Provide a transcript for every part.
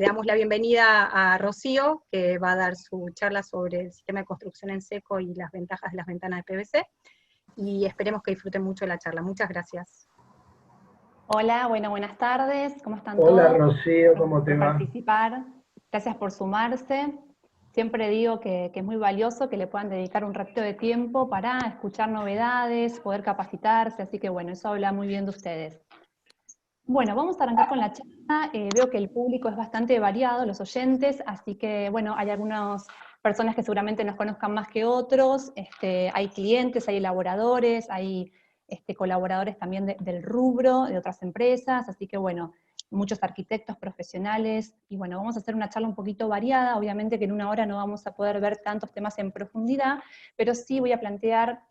Le damos la bienvenida a Rocío, que va a dar su charla sobre el sistema de construcción en seco y las ventajas de las ventanas de PVC, y esperemos que disfruten mucho la charla. Muchas gracias. Hola, buenas tardes, ¿cómo están Hola todos? Rocío, ¿cómo te Por va? participar, gracias por sumarse. Siempre digo que es muy valioso que le puedan dedicar un ratito de tiempo para escuchar novedades, poder capacitarse, así que bueno, eso habla muy bien de ustedes. Bueno, vamos a arrancar con la charla. Veo que el público es bastante variado, los oyentes, así que bueno, hay algunas personas que seguramente nos conozcan más que otros, hay clientes, hay elaboradores, hay colaboradores también del rubro, de otras empresas, así que bueno, muchos arquitectos profesionales, y bueno, vamos a hacer una charla un poquito variada, obviamente que en una hora no vamos a poder ver tantos temas en profundidad, pero sí voy a plantear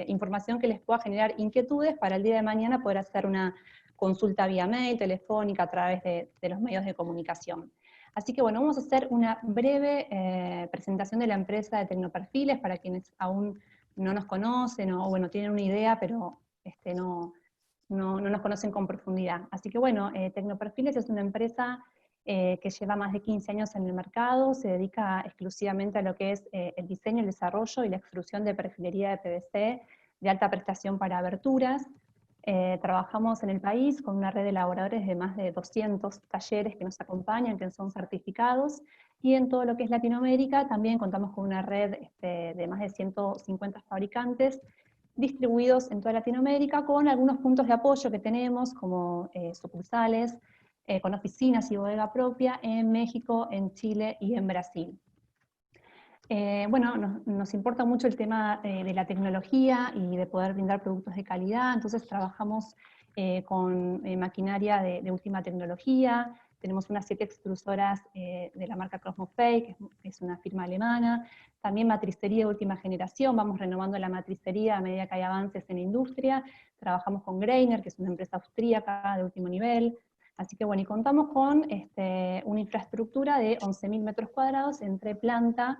información que les pueda generar inquietudes para el día de mañana poder hacer una consulta vía mail, telefónica, a través de los medios de comunicación. Así que bueno, vamos a hacer una breve presentación de la empresa de Tecnoperfiles para quienes aún no nos conocen o bueno, tienen una idea, pero no nos conocen con profundidad. Así que bueno, Tecnoperfiles es una empresa que lleva más de 15 años en el mercado, se dedica exclusivamente a lo que es el diseño, el desarrollo y la extrusión de perfilería de PVC de alta prestación para aberturas. Trabajamos en el país con una red de elaboradores de más de 200 talleres que nos acompañan, que son certificados, y en todo lo que es Latinoamérica también contamos con una red de más de 150 fabricantes distribuidos en toda Latinoamérica, con algunos puntos de apoyo que tenemos, como sucursales, con oficinas y bodega propia en México, en Chile y en Brasil. Bueno, nos importa mucho el tema de la tecnología y de poder brindar productos de calidad, entonces trabajamos con maquinaria de última tecnología, tenemos unas 7 extrusoras de la marca Cosmofake, que es una firma alemana, también matricería de última generación, vamos renovando la matricería a medida que hay avances en la industria, trabajamos con Greiner, que es una empresa austríaca de último nivel, así que bueno, y contamos con una infraestructura de 11.000 metros cuadrados entre planta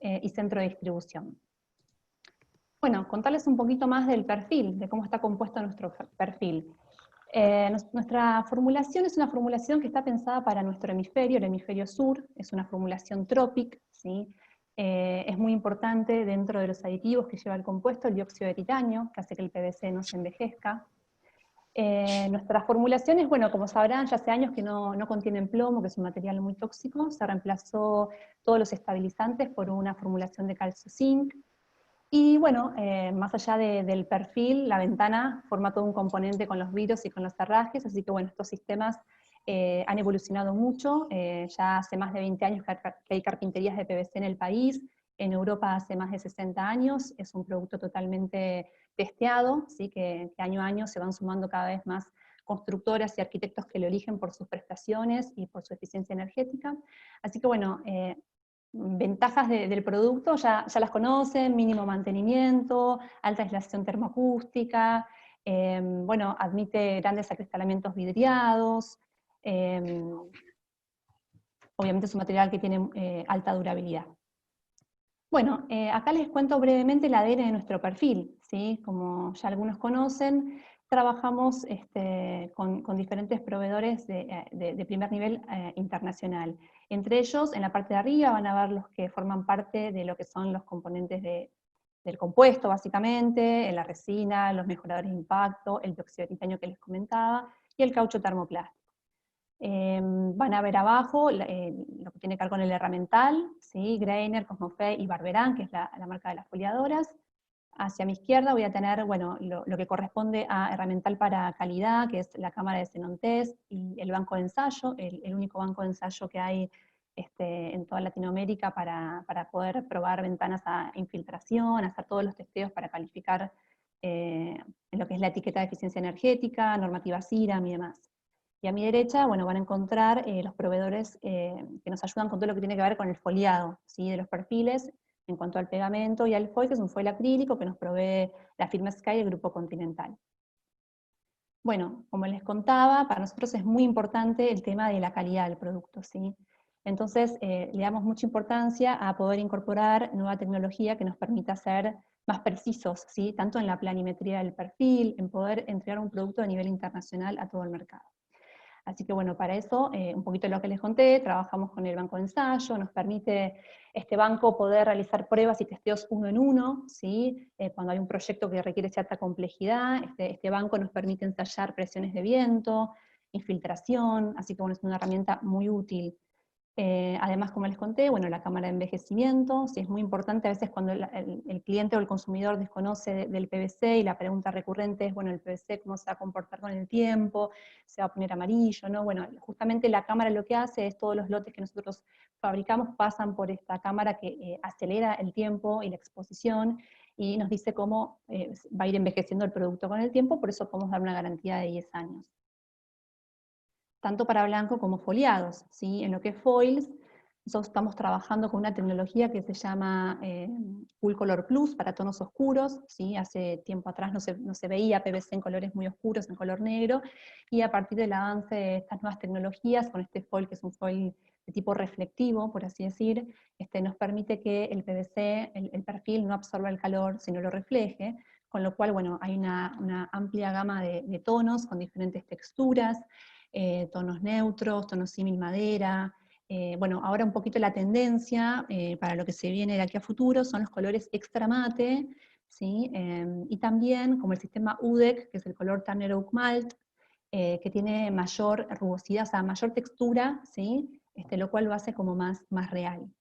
y centro de distribución. Bueno, contarles un poquito más del perfil, de cómo está compuesto nuestro perfil. Nuestra formulación es una formulación que está pensada para nuestro hemisferio, el hemisferio sur, es una formulación Tropic, ¿sí? Es muy importante dentro de los aditivos que lleva el compuesto, el dióxido de titanio, que hace que el PVC no se envejezca. Nuestras formulaciones, bueno, como sabrán, ya hace años que no contienen plomo, que es un material muy tóxico, se reemplazó todos los estabilizantes por una formulación de calcio zinc, y bueno, más allá del perfil, la ventana forma todo un componente con los vidrios y con los herrajes, así que bueno, estos sistemas han evolucionado mucho, ya hace más de 20 años que hay carpinterías de PVC en el país, en Europa hace más de 60 años, es un producto totalmente testeado, ¿sí? que año a año se van sumando cada vez más constructoras y arquitectos que lo eligen por sus prestaciones y por su eficiencia energética. Así que bueno, ventajas del producto ya las conocen: mínimo mantenimiento, alta aislación termoacústica, bueno, admite grandes acristalamientos vidriados, obviamente es un material que tiene alta durabilidad. Bueno, acá les cuento brevemente el ADN de nuestro perfil, ¿sí? Como ya algunos conocen, trabajamos con diferentes proveedores de primer nivel internacional. Entre ellos, en la parte de arriba van a ver los que forman parte de lo que son los componentes del compuesto, básicamente, la resina, los mejoradores de impacto, el dióxido de titanio que les comentaba, y el caucho termoplástico. Van a ver abajo lo que tiene que ver con el herramental, ¿sí? Greiner, Cosmofay y Barberán, que es la marca de las foliadoras. Hacia mi izquierda voy a tener, bueno, lo que corresponde a herramental para calidad, que es la cámara de Xenontes, y el banco de ensayo, el único banco de ensayo que hay en toda Latinoamérica para poder probar ventanas a infiltración, hacer todos los testeos para calificar en lo que es la etiqueta de eficiencia energética, normativa CIRAM y demás. Y a mi derecha, bueno, van a encontrar los proveedores que nos ayudan con todo lo que tiene que ver con el foliado, ¿sí? De los perfiles, en cuanto al pegamento y al foil, que es un foil acrílico que nos provee la firma Sky y el Grupo Continental. Bueno, como les contaba, para nosotros es muy importante el tema de la calidad del producto, ¿sí? Entonces, le damos mucha importancia a poder incorporar nueva tecnología que nos permita ser más precisos, ¿sí? Tanto en la planimetría del perfil, en poder entregar un producto a nivel internacional a todo el mercado. Así que bueno, para eso, un poquito de lo que les conté, trabajamos con el banco de ensayo, nos permite este banco poder realizar pruebas y testeos uno en uno, ¿sí? Cuando hay un proyecto que requiere cierta complejidad, este banco nos permite ensayar presiones de viento, infiltración, así que bueno, es una herramienta muy útil. Además, como les conté, bueno, la cámara de envejecimiento, sí es muy importante a veces cuando el cliente o el consumidor desconoce del PVC y la pregunta recurrente es, bueno, el PVC cómo se va a comportar con el tiempo, se va a poner amarillo, ¿no? Bueno, justamente la cámara lo que hace es todos los lotes que nosotros fabricamos pasan por esta cámara que acelera el tiempo y la exposición y nos dice cómo va a ir envejeciendo el producto con el tiempo, por eso podemos dar una garantía de 10 años. Tanto para blanco como foliados, ¿sí? En lo que es foils, nosotros estamos trabajando con una tecnología que se llama Full Color Plus para tonos oscuros, ¿sí? Hace tiempo atrás no se veía PVC en colores muy oscuros, en color negro, y a partir del avance de estas nuevas tecnologías, con este foil que es un foil de tipo reflectivo, por así decir, nos permite que el PVC, el perfil, no absorba el calor, sino lo refleje, con lo cual, bueno, hay una amplia gama de tonos con diferentes texturas, tonos neutros, tonos símil madera. Bueno, ahora un poquito la tendencia para lo que se viene de aquí a futuro son los colores extra mate, ¿sí? Y también como el sistema UDEC, que es el color Turner Oak Malt, que tiene mayor rugosidad, o sea, mayor textura, ¿sí? Lo cual lo hace como más real.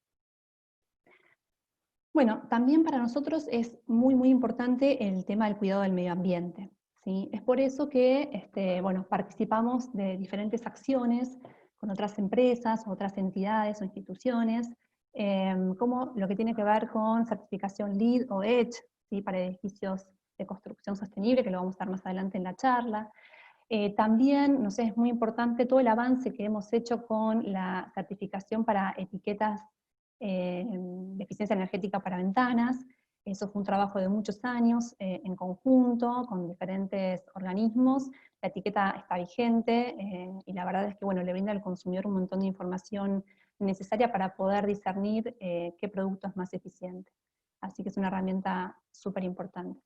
Bueno, también para nosotros es muy, muy importante el tema del cuidado del medio ambiente. ¿Sí? Es por eso que bueno, participamos de diferentes acciones con otras empresas, otras entidades o instituciones, como lo que tiene que ver con certificación LEED o EDGE, ¿sí? Para edificios de construcción sostenible, que lo vamos a ver más adelante en la charla. También, no sé, es muy importante todo el avance que hemos hecho con la certificación para etiquetas de eficiencia energética para ventanas. Eso fue un trabajo de muchos años en conjunto con diferentes organismos. La etiqueta está vigente y la verdad es que bueno, le brinda al consumidor un montón de información necesaria para poder discernir qué producto es más eficiente. Así que es una herramienta súper importante.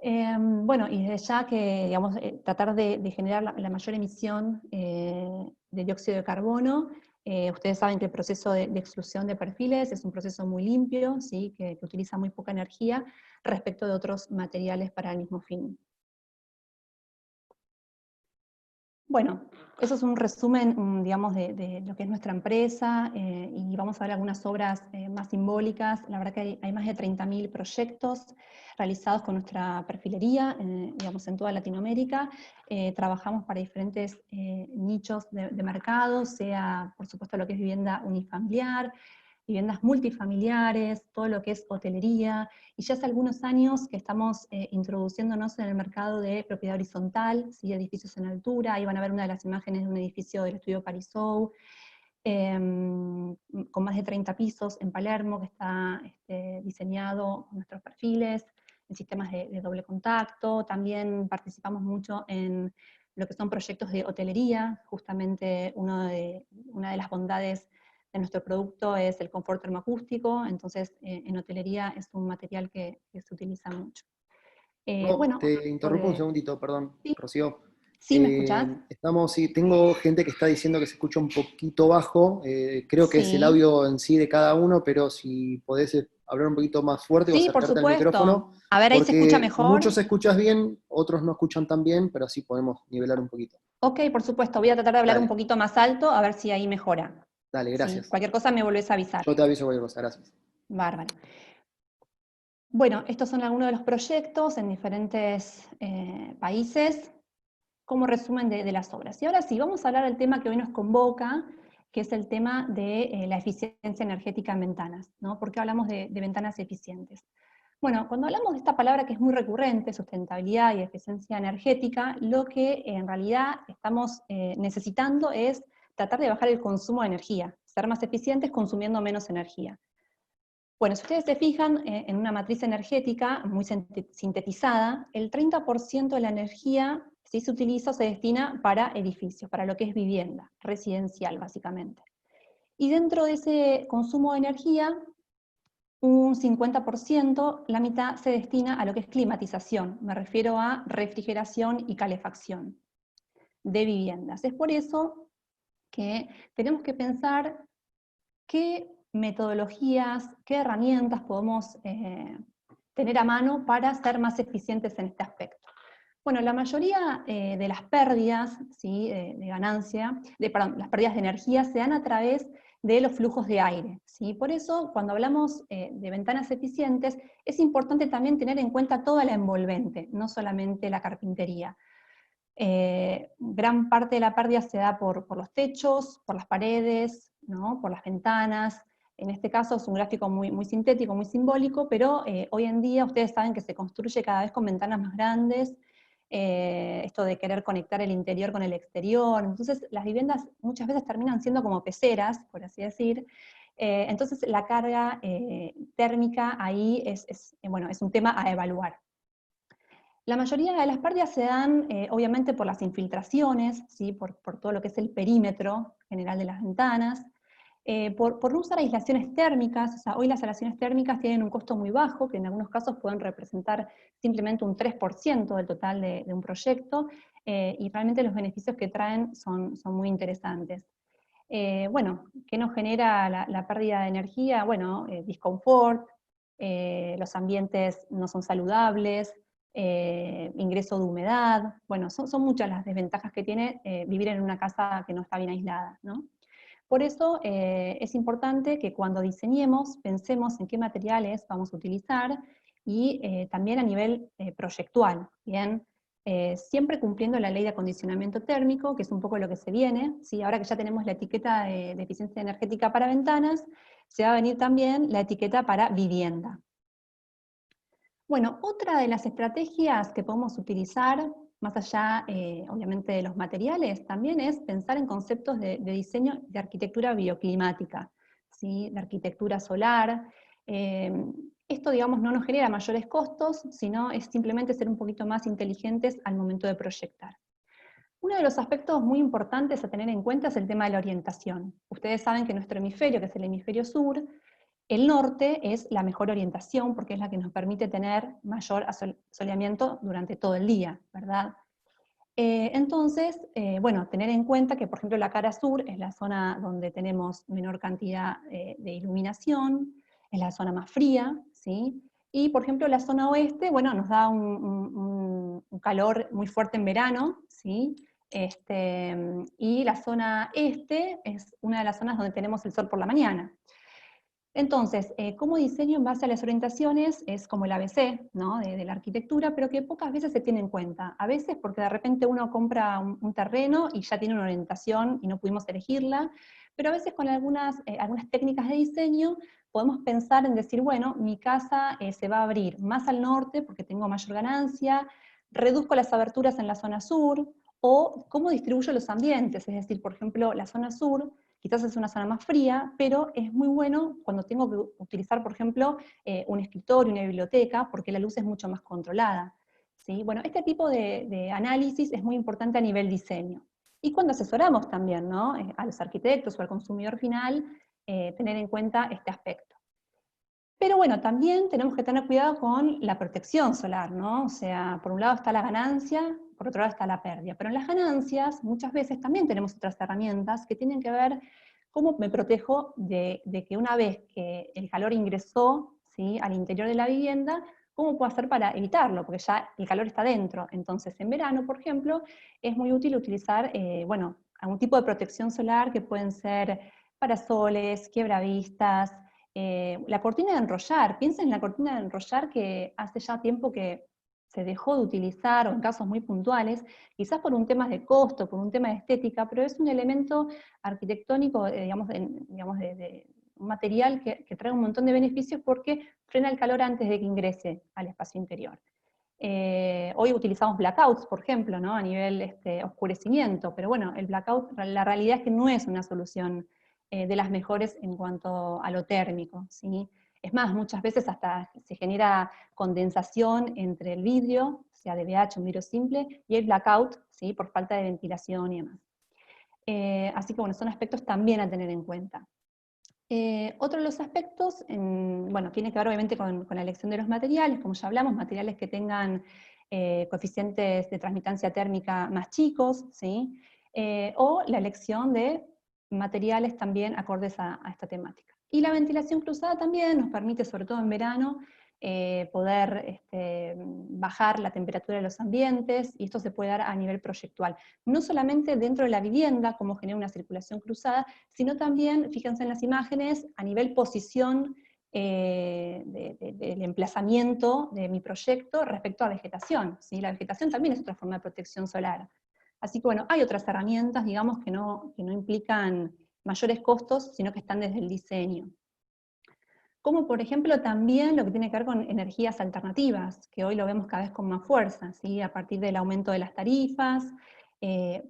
Bueno, y desde ya que, digamos, tratar de generar la mayor emisión de dióxido de carbono. Ustedes saben que el proceso de extrusión de perfiles es un proceso muy limpio, ¿sí? que utiliza muy poca energía respecto de otros materiales para el mismo fin. Bueno, eso es un resumen, digamos, de lo que es nuestra empresa, y vamos a ver algunas obras más simbólicas. La verdad que hay más de 30.000 proyectos realizados con nuestra perfilería, digamos, en toda Latinoamérica. Trabajamos para diferentes nichos de mercado, sea, por supuesto, lo que es vivienda unifamiliar, viviendas multifamiliares, todo lo que es hotelería, y ya hace algunos años que estamos introduciéndonos en el mercado de propiedad horizontal, ¿sí? Edificios en altura. Ahí van a ver una de las imágenes de un edificio del estudio Parisou, con más de 30 pisos en Palermo, que está diseñado con nuestros perfiles, en sistemas de doble contacto. También participamos mucho en lo que son proyectos de hotelería. Justamente una de las bondades de nuestro producto es el confort termoacústico, entonces en hotelería es un material que se utiliza mucho. Bueno, te interrumpo un segundito, perdón, sí, Rocío. sí, ¿me escuchás? Sí, tengo gente que está diciendo que se escucha un poquito bajo. Creo que es el Sí, audio en sí de cada uno, pero si podés hablar un poquito más fuerte o sí, por acercarte al micrófono, supuesto. A ver, ahí se escucha porque mejor. muchos escuchas bien, otros no escuchan tan bien, pero así podemos nivelar un poquito. Ok, por supuesto, voy a tratar de hablar un Dale, poquito más alto, a ver si ahí mejora. dale, ¿Sí? gracias. Cualquier cosa me volvés a avisar. Yo te aviso cualquier cosa, gracias. Bárbaro. Bueno, estos son algunos de los proyectos en diferentes países, como resumen de las obras. Y ahora sí, vamos a hablar del tema que hoy nos convoca, que es el tema de la eficiencia energética en ventanas, ¿no? ¿Por qué hablamos de ventanas eficientes? Bueno, cuando hablamos de esta palabra que es muy recurrente, sustentabilidad y eficiencia energética, lo que en realidad estamos necesitando es tratar de bajar el consumo de energía, ser más eficientes consumiendo menos energía. Bueno, si ustedes se fijan en una matriz energética muy sintetizada, el 30% de la energía sí se utiliza o se destina para edificios, para lo que es vivienda, residencial básicamente. Y dentro de ese consumo de energía, un 50%, la mitad se destina a lo que es climatización, me refiero a refrigeración y calefacción. de viviendas. Es por eso que tenemos que pensar qué metodologías, qué herramientas podemos tener a mano para ser más eficientes en este aspecto. Bueno, la mayoría de las pérdidas, ¿sí? de ganancia, las pérdidas de energía se dan a través de los flujos de aire, ¿sí? Por eso, cuando hablamos de ventanas eficientes, es importante también tener en cuenta toda la envolvente, no solamente la carpintería. Gran parte de la pérdida se da por los techos, por las paredes, ¿no? Por las ventanas. En este caso es un gráfico muy, muy sintético, muy simbólico, pero hoy en día ustedes saben que se construye cada vez con ventanas más grandes, esto de querer conectar el interior con el exterior, entonces las viviendas muchas veces terminan siendo como peceras, por así decir, entonces la carga térmica ahí bueno, es un tema a evaluar. La mayoría de las pérdidas se dan, obviamente, por las infiltraciones, ¿sí? por todo lo que es el perímetro general de las ventanas, por no usar aislaciones térmicas. O sea, hoy las aislaciones térmicas tienen un costo muy bajo, que en algunos casos pueden representar simplemente un 3% del total de un proyecto, y realmente los beneficios que traen son muy interesantes. Bueno, ¿qué nos genera la pérdida de energía? Bueno, disconfort, los ambientes no son saludables, ingreso de humedad, bueno, son muchas las desventajas que tiene vivir en una casa que no está bien aislada, ¿no? Por eso es importante que cuando diseñemos, pensemos en qué materiales vamos a utilizar y también a nivel proyectual, ¿bien? Siempre cumpliendo la ley de acondicionamiento térmico, que es un poco lo que se viene, ¿sí? Ahora que ya tenemos la etiqueta de eficiencia energética para ventanas, se va a venir también la etiqueta para vivienda. Bueno, otra de las estrategias que podemos utilizar, más allá, obviamente, de los materiales, también es pensar en conceptos de diseño de arquitectura bioclimática, ¿sí? De arquitectura solar. Esto, digamos, no nos genera mayores costos, sino es simplemente ser un poquito más inteligentes al momento de proyectar. Uno de los aspectos muy importantes a tener en cuenta es el tema de la orientación. Ustedes saben que nuestro hemisferio, que es el hemisferio sur, el norte es la mejor orientación porque es la que nos permite tener mayor soleamiento durante todo el día, ¿verdad? Entonces, bueno, tener en cuenta que, por ejemplo, la cara sur es la zona donde tenemos menor cantidad de iluminación, es la zona más fría, ¿sí? Y, por ejemplo, la zona oeste, bueno, nos da un calor muy fuerte en verano, ¿sí? Y la zona este es una de las zonas donde tenemos el sol por la mañana. Entonces, como diseño en base a las orientaciones es como el ABC, ¿no? de la arquitectura, pero que pocas veces se tiene en cuenta. A veces porque de repente uno compra un terreno y ya tiene una orientación y no pudimos elegirla, pero a veces con algunas técnicas de diseño podemos pensar en decir, bueno, mi casa se va a abrir más al norte porque tengo mayor ganancia, reduzco las aberturas en la zona sur, o cómo distribuyo los ambientes, es decir, por ejemplo, la zona sur, quizás es una zona más fría, pero es muy bueno cuando tengo que utilizar, por ejemplo, un escritorio, una biblioteca, porque la luz es mucho más controlada, ¿sí? Bueno, este tipo de análisis es muy importante a nivel diseño. Y cuando asesoramos también, ¿no? A los arquitectos o al consumidor final, tener en cuenta este aspecto. Pero bueno, también tenemos que tener cuidado con la protección solar, ¿no? O sea, por un lado está la ganancia, por otro lado está la pérdida. Pero en las ganancias, muchas veces también tenemos otras herramientas que tienen que ver cómo me protejo de que una vez que el calor ingresó, ¿sí? al interior de la vivienda, ¿cómo puedo hacer para evitarlo? Porque ya el calor está dentro. Entonces, en verano, por ejemplo, es muy útil utilizar, bueno, algún tipo de protección solar que pueden ser parasoles, quiebravistas, la cortina de enrollar. Piensen en la cortina de enrollar que hace ya tiempo que se dejó de utilizar, o en casos muy puntuales, quizás por un tema de costo, por un tema de estética, pero es un elemento arquitectónico, digamos, de un material que trae un montón de beneficios porque frena el calor antes de que ingrese al espacio interior. Hoy utilizamos blackouts, por ejemplo, ¿no? A nivel oscurecimiento, pero bueno, el blackout, la realidad es que no es una solución de las mejores en cuanto a lo térmico, ¿sí? Es más, muchas veces hasta se genera condensación entre el vidrio, sea de BH, un vidrio simple, y el blackout, ¿sí? Por falta de ventilación y demás. Así que bueno, son aspectos también a tener en cuenta. Otro de los aspectos, bueno, tiene que ver obviamente con la elección de los materiales, como ya hablamos, materiales que tengan coeficientes de transmitancia térmica más chicos, ¿sí? O la elección de materiales también acordes a esta temática. Y la ventilación cruzada también nos permite, sobre todo en verano, poder bajar la temperatura de los ambientes, y esto se puede dar a nivel proyectual. No solamente dentro de la vivienda, como genera una circulación cruzada, sino también, fíjense en las imágenes, a nivel posición del emplazamiento de mi proyecto respecto a vegetación, ¿sí? La vegetación también es otra forma de protección solar. Así que bueno, hay otras herramientas, digamos, que no implican mayores costos, sino que están desde el diseño. Como por ejemplo también lo que tiene que ver con energías alternativas, que hoy lo vemos cada vez con más fuerza, ¿sí? A partir del aumento de las tarifas,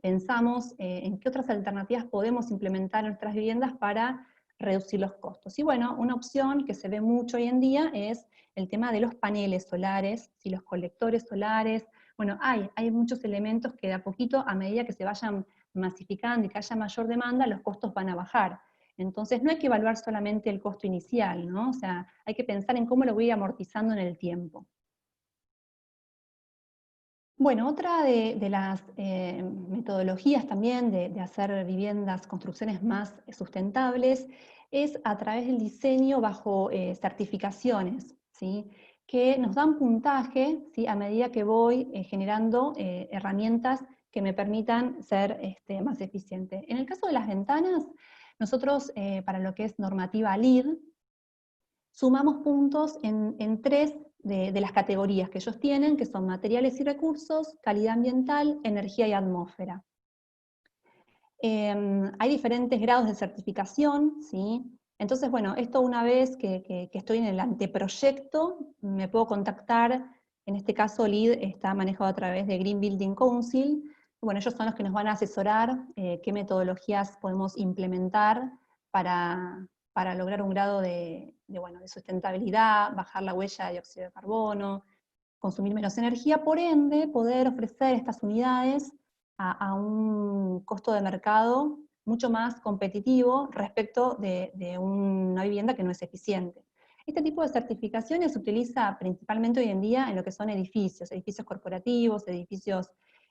pensamos en qué otras alternativas podemos implementar en nuestras viviendas para reducir los costos. Y bueno, una opción que se ve mucho hoy en día es el tema de los paneles solares, ¿sí? Los colectores solares. Bueno, hay muchos elementos que de a poquito, a medida que se vayan masificando y que haya mayor demanda, los costos van a bajar. Entonces no hay que evaluar solamente el costo inicial, ¿no? O sea, hay que pensar en cómo lo voy amortizando en el tiempo. Bueno, otra de las metodologías también de hacer viviendas, construcciones más sustentables, es a través del diseño bajo certificaciones, ¿sí? Que nos dan puntaje, ¿sí? A medida que voy generando herramientas que me permitan ser más eficiente. En el caso de las ventanas, nosotros para lo que es normativa LEED, sumamos puntos en 3 de las categorías que ellos tienen, que son materiales y recursos, calidad ambiental, energía y atmósfera. Hay diferentes grados de certificación, ¿sí? Entonces, bueno, esto una vez que estoy en el anteproyecto, me puedo contactar, en este caso LEED está manejado a través de Green Building Council. Bueno, ellos son los que nos van a asesorar qué metodologías podemos implementar para lograr un grado de sustentabilidad, bajar la huella de dióxido de carbono, consumir menos energía, por ende, poder ofrecer estas unidades a un costo de mercado mucho más competitivo respecto de una vivienda que no es eficiente. Este tipo de certificaciones se utiliza principalmente hoy en día en lo que son edificios corporativos, edificios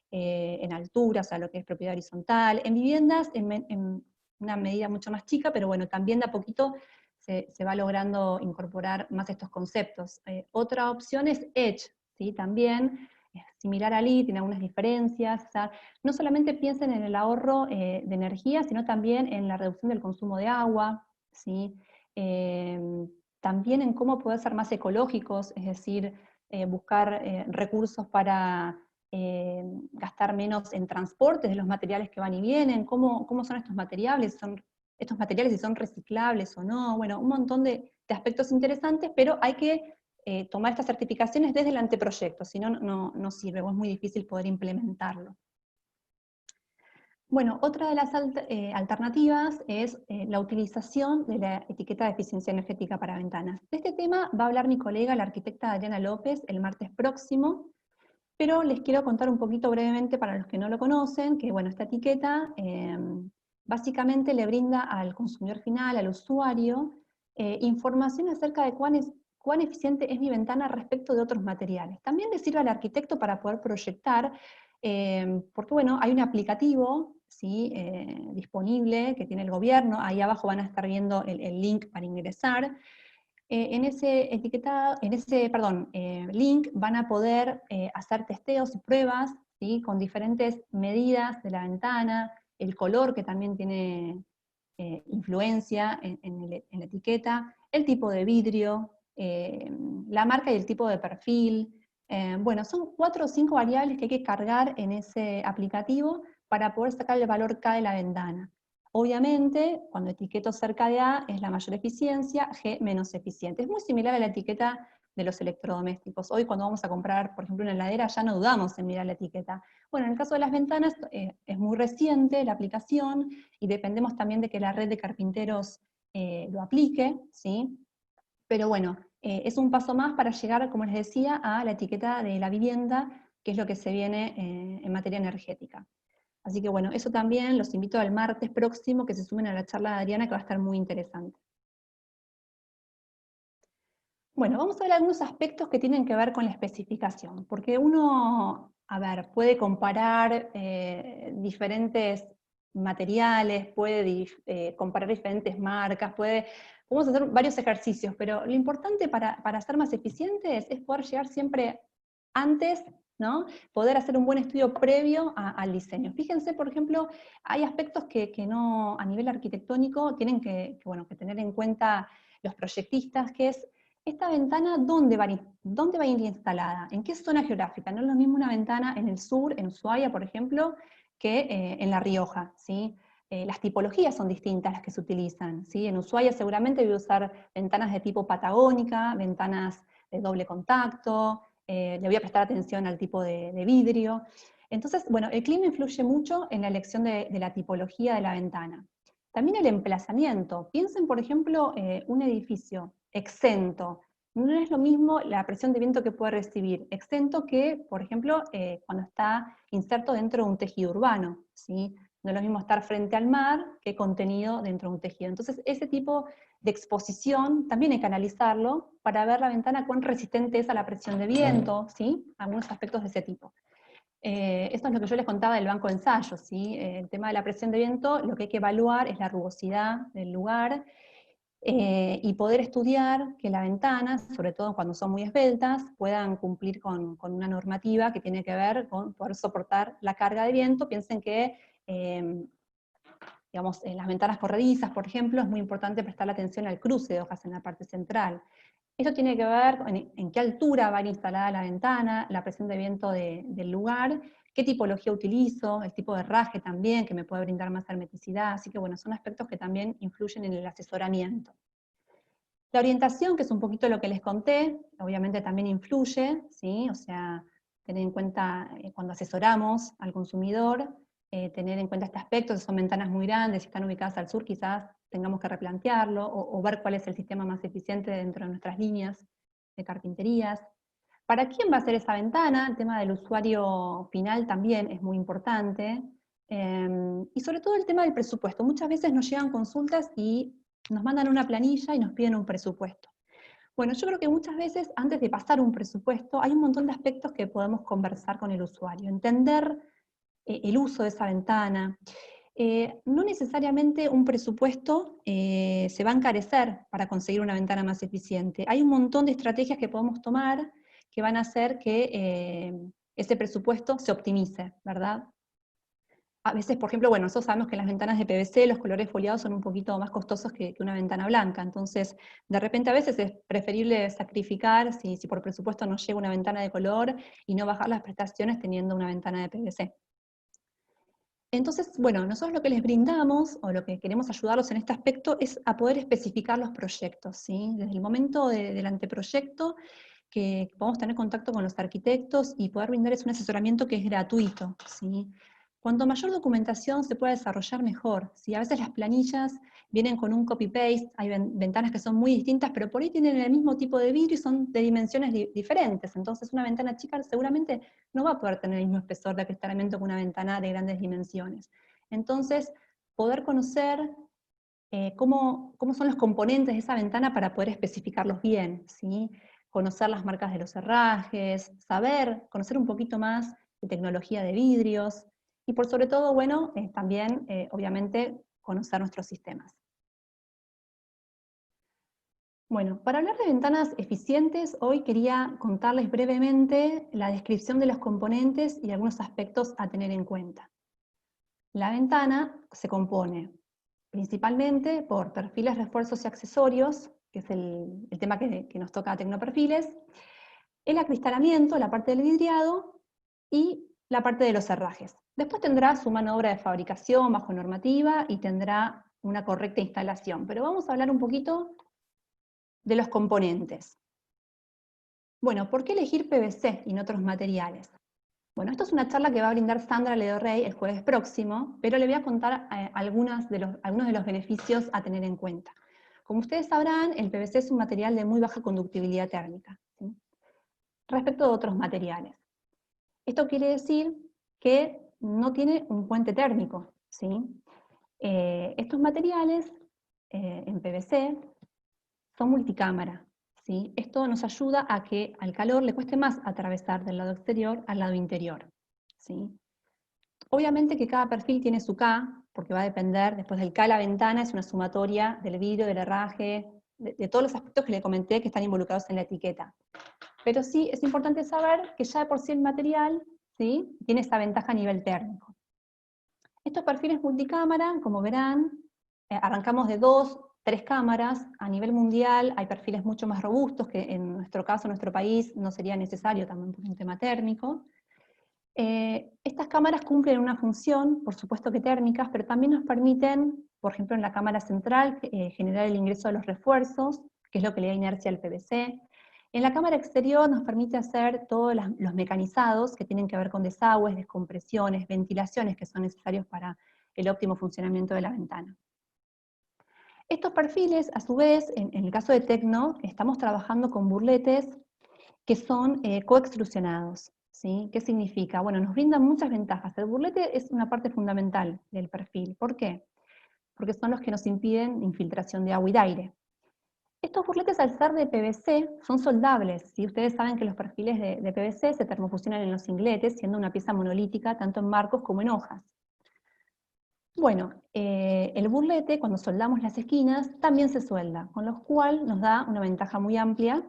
en altura, o sea, lo que es propiedad horizontal, en viviendas en una medida mucho más chica, pero bueno, también de a poquito se va logrando incorporar más estos conceptos. Otra opción es Edge, ¿sí? También es similar a LEED, tiene algunas diferencias. O sea, no solamente piensen en el ahorro de energía, sino también en la reducción del consumo de agua, ¿sí? También en cómo poder ser más ecológicos, es decir, buscar recursos para gastar menos en transportes de los materiales que van y vienen, cómo son estos materiales, si son reciclables o no, bueno, un montón de aspectos interesantes, pero hay que tomar estas certificaciones desde el anteproyecto, si no, no sirve, o es muy difícil poder implementarlo. Bueno, otra de las alternativas es la utilización de la etiqueta de eficiencia energética para ventanas. De este tema va a hablar mi colega, la arquitecta Adriana López, el martes próximo, pero les quiero contar un poquito brevemente para los que no lo conocen, que bueno, esta etiqueta básicamente le brinda al consumidor final, al usuario, información acerca de cuán eficiente es mi ventana respecto de otros materiales. También le sirve al arquitecto para poder proyectar, porque bueno, hay un aplicativo, ¿sí? Disponible que tiene el gobierno, ahí abajo van a estar viendo el link para ingresar. En ese link van a poder hacer testeos y pruebas, ¿sí? Con diferentes medidas de la ventana, el color que también tiene influencia en la etiqueta, el tipo de vidrio, la marca y el tipo de perfil. Bueno, son 4 o 5 variables que hay que cargar en ese aplicativo para poder sacar el valor K de la ventana. Obviamente, cuando etiqueto cerca de A es la mayor eficiencia, G menos eficiente. Es muy similar a la etiqueta de los electrodomésticos. Hoy cuando vamos a comprar, por ejemplo, una heladera, ya no dudamos en mirar la etiqueta. Bueno, en el caso de las ventanas es muy reciente la aplicación y dependemos también de que la red de carpinteros lo aplique, ¿sí? Pero bueno, es un paso más para llegar, como les decía, a la etiqueta de la vivienda, que es lo que se viene en materia energética. Así que bueno, eso también los invito al martes próximo que se sumen a la charla de Adriana, que va a estar muy interesante. Bueno, vamos a ver algunos aspectos que tienen que ver con la especificación, porque uno, a ver, puede comparar diferentes materiales, puede comparar diferentes marcas, podemos hacer varios ejercicios, pero lo importante para ser más eficientes es poder llegar siempre antes, ¿no? Poder hacer un buen estudio previo al diseño. Fíjense, por ejemplo, hay aspectos que no, a nivel arquitectónico, tienen que tener en cuenta los proyectistas, que es esta ventana, ¿dónde va a ir instalada? ¿En qué zona geográfica? No es lo mismo una ventana en el sur, en Ushuaia, por ejemplo, que en La Rioja, ¿sí? Las tipologías son distintas las que se utilizan, ¿sí? En Ushuaia seguramente voy a usar ventanas de tipo patagónica, ventanas de doble contacto, le voy a prestar atención al tipo de vidrio. Entonces, bueno, el clima influye mucho en la elección de la tipología de la ventana. También el emplazamiento. Piensen, por ejemplo, un edificio exento. No es lo mismo la presión de viento que puede recibir exento que, por ejemplo, cuando está inserto dentro de un tejido urbano, ¿sí? No es lo mismo estar frente al mar que contenido dentro de un tejido. Entonces, ese tipo de exposición también hay que analizarlo para ver la ventana cuán resistente es a la presión de viento, ¿sí? Algunos aspectos de ese tipo. Esto es lo que yo les contaba del banco de ensayos, ¿sí? El tema de la presión de viento, lo que hay que evaluar es la rugosidad del lugar, y poder estudiar que la ventana, sobre todo cuando son muy esbeltas, puedan cumplir con una normativa que tiene que ver con poder soportar la carga de viento. Piensen que, digamos, en las ventanas corredizas, por ejemplo, es muy importante prestar atención al cruce de hojas en la parte central. Esto tiene que ver en qué altura va a ir instalada la ventana, la presión de viento del lugar, qué tipología utilizo, el tipo de herraje también, que me puede brindar más hermeticidad. Así que bueno, son aspectos que también influyen en el asesoramiento. La orientación, que es un poquito lo que les conté, obviamente también influye, ¿sí? O sea, tener en cuenta cuando asesoramos al consumidor, tener en cuenta este aspecto. Si son ventanas muy grandes, si están ubicadas al sur, quizás tengamos que replantearlo, o ver cuál es el sistema más eficiente dentro de nuestras líneas de carpinterías. ¿Para quién va a ser esa ventana? El tema del usuario final también es muy importante. Y sobre todo el tema del presupuesto. Muchas veces nos llegan consultas y nos mandan una planilla y nos piden un presupuesto. Bueno, yo creo que muchas veces, antes de pasar un presupuesto, hay un montón de aspectos que podemos conversar con el usuario. Entender el uso de esa ventana. No necesariamente un presupuesto se va a encarecer para conseguir una ventana más eficiente. Hay un montón de estrategias que podemos tomar que van a hacer que ese presupuesto se optimice, ¿verdad? A veces, por ejemplo, bueno, nosotros sabemos que las ventanas de PVC, los colores foliados son un poquito más costosos que una ventana blanca, entonces de repente a veces es preferible sacrificar, si por presupuesto nos llega una ventana de color, y no bajar las prestaciones teniendo una ventana de PVC. Entonces, bueno, nosotros lo que les brindamos, o lo que queremos ayudarlos en este aspecto, es a poder especificar los proyectos, ¿sí? Desde el momento del anteproyecto, que podamos tener contacto con los arquitectos y poder brindarles un asesoramiento que es gratuito, ¿sí? Cuanto mayor documentación se pueda desarrollar, mejor, ¿sí? A veces las planillas vienen con un copy-paste, hay ventanas que son muy distintas, pero por ahí tienen el mismo tipo de vidrio y son de dimensiones diferentes, entonces una ventana chica seguramente no va a poder tener el mismo espesor de acristalamiento que una ventana de grandes dimensiones. Entonces, poder conocer cómo son los componentes de esa ventana para poder especificarlos bien, ¿sí? Conocer las marcas de los herrajes, conocer un poquito más de tecnología de vidrios, y por sobre todo, bueno, también, obviamente, conocer nuestros sistemas. Bueno, para hablar de ventanas eficientes, hoy quería contarles brevemente la descripción de los componentes y algunos aspectos a tener en cuenta. La ventana se compone principalmente por perfiles, refuerzos y accesorios, que es el tema que nos toca a Tecnoperfiles, el acristalamiento, la parte del vidriado, y la parte de los herrajes. Después tendrá su mano de obra de fabricación bajo normativa y tendrá una correcta instalación. Pero vamos a hablar un poquito de los componentes. Bueno, ¿por qué elegir PVC y no otros materiales? Bueno, esto es una charla que va a brindar Sandra Ledo-Rey el jueves próximo, pero le voy a contar algunos de los beneficios a tener en cuenta. Como ustedes sabrán, el PVC es un material de muy baja conductibilidad térmica, ¿sí? Respecto de otros materiales. Esto quiere decir que no tiene un puente térmico, ¿sí? Estos materiales en PVC son multicámara, ¿sí? Esto nos ayuda a que al calor le cueste más atravesar del lado exterior al lado interior, ¿sí? Obviamente que cada perfil tiene su K, porque va a depender, después del K la ventana es una sumatoria del vidrio, del herraje, de todos los aspectos que le comenté que están involucrados en la etiqueta. Pero sí es importante saber que ya de por sí el material, ¿sí?, tiene esa ventaja a nivel térmico. Estos perfiles multicámara, como verán, arrancamos de 2, 3 cámaras. A nivel mundial hay perfiles mucho más robustos, que en nuestro caso, en nuestro país, no sería necesario también por un tema térmico. Estas cámaras cumplen una función, por supuesto que térmicas, pero también nos permiten, por ejemplo en la cámara central, generar el ingreso de los refuerzos, que es lo que le da inercia al PVC. En la cámara exterior nos permite hacer todos los mecanizados que tienen que ver con desagües, descompresiones, ventilaciones que son necesarios para el óptimo funcionamiento de la ventana. Estos perfiles, a su vez, en el caso de Tecno, estamos trabajando con burletes que son coextrusionados. ¿Sí? ¿Qué significa? Bueno, nos brindan muchas ventajas. El burlete es una parte fundamental del perfil. ¿Por qué? Porque son los que nos impiden infiltración de agua y de aire. Estos burletes, al ser de PVC, son soldables. ¿Sí? Ustedes saben que los perfiles de PVC se termofusionan en los singletes, siendo una pieza monolítica tanto en marcos como en hojas. Bueno, el burlete, cuando soldamos las esquinas, también se suelda, con lo cual nos da una ventaja muy amplia,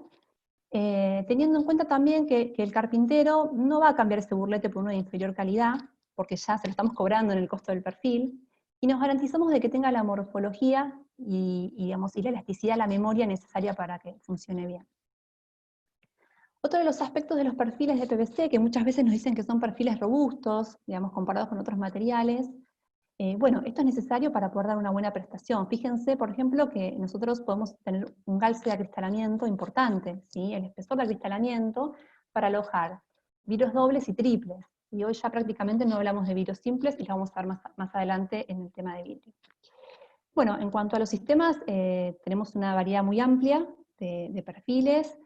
teniendo en cuenta también que el carpintero no va a cambiar ese burlete por uno de inferior calidad, porque ya se lo estamos cobrando en el costo del perfil, y nos garantizamos de que tenga la morfología digamos, y la elasticidad, la memoria necesaria para que funcione bien. Otro de los aspectos de los perfiles de PVC, que muchas veces nos dicen que son perfiles robustos, digamos, comparados con otros materiales, bueno, esto es necesario para poder dar una buena prestación. Fíjense, por ejemplo, que nosotros podemos tener un calce de acristalamiento importante, ¿sí? El espesor de acristalamiento para alojar vidrios dobles y triples. Y hoy ya prácticamente no hablamos de vidrios simples, y lo vamos a ver más adelante en el tema de vidrio. Bueno, en cuanto a los sistemas, tenemos una variedad muy amplia de perfiles,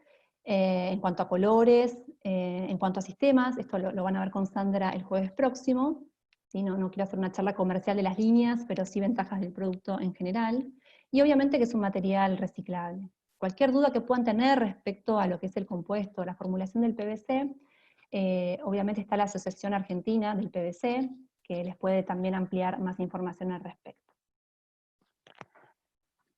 en cuanto a colores, en cuanto a sistemas. Esto lo van a ver con Sandra el jueves próximo. ¿Sí? No quiero hacer una charla comercial de las líneas, pero sí ventajas del producto en general. Y obviamente que es un material reciclable. Cualquier duda que puedan tener respecto a lo que es el compuesto, la formulación del PVC, obviamente está la Asociación Argentina del PVC, que les puede también ampliar más información al respecto.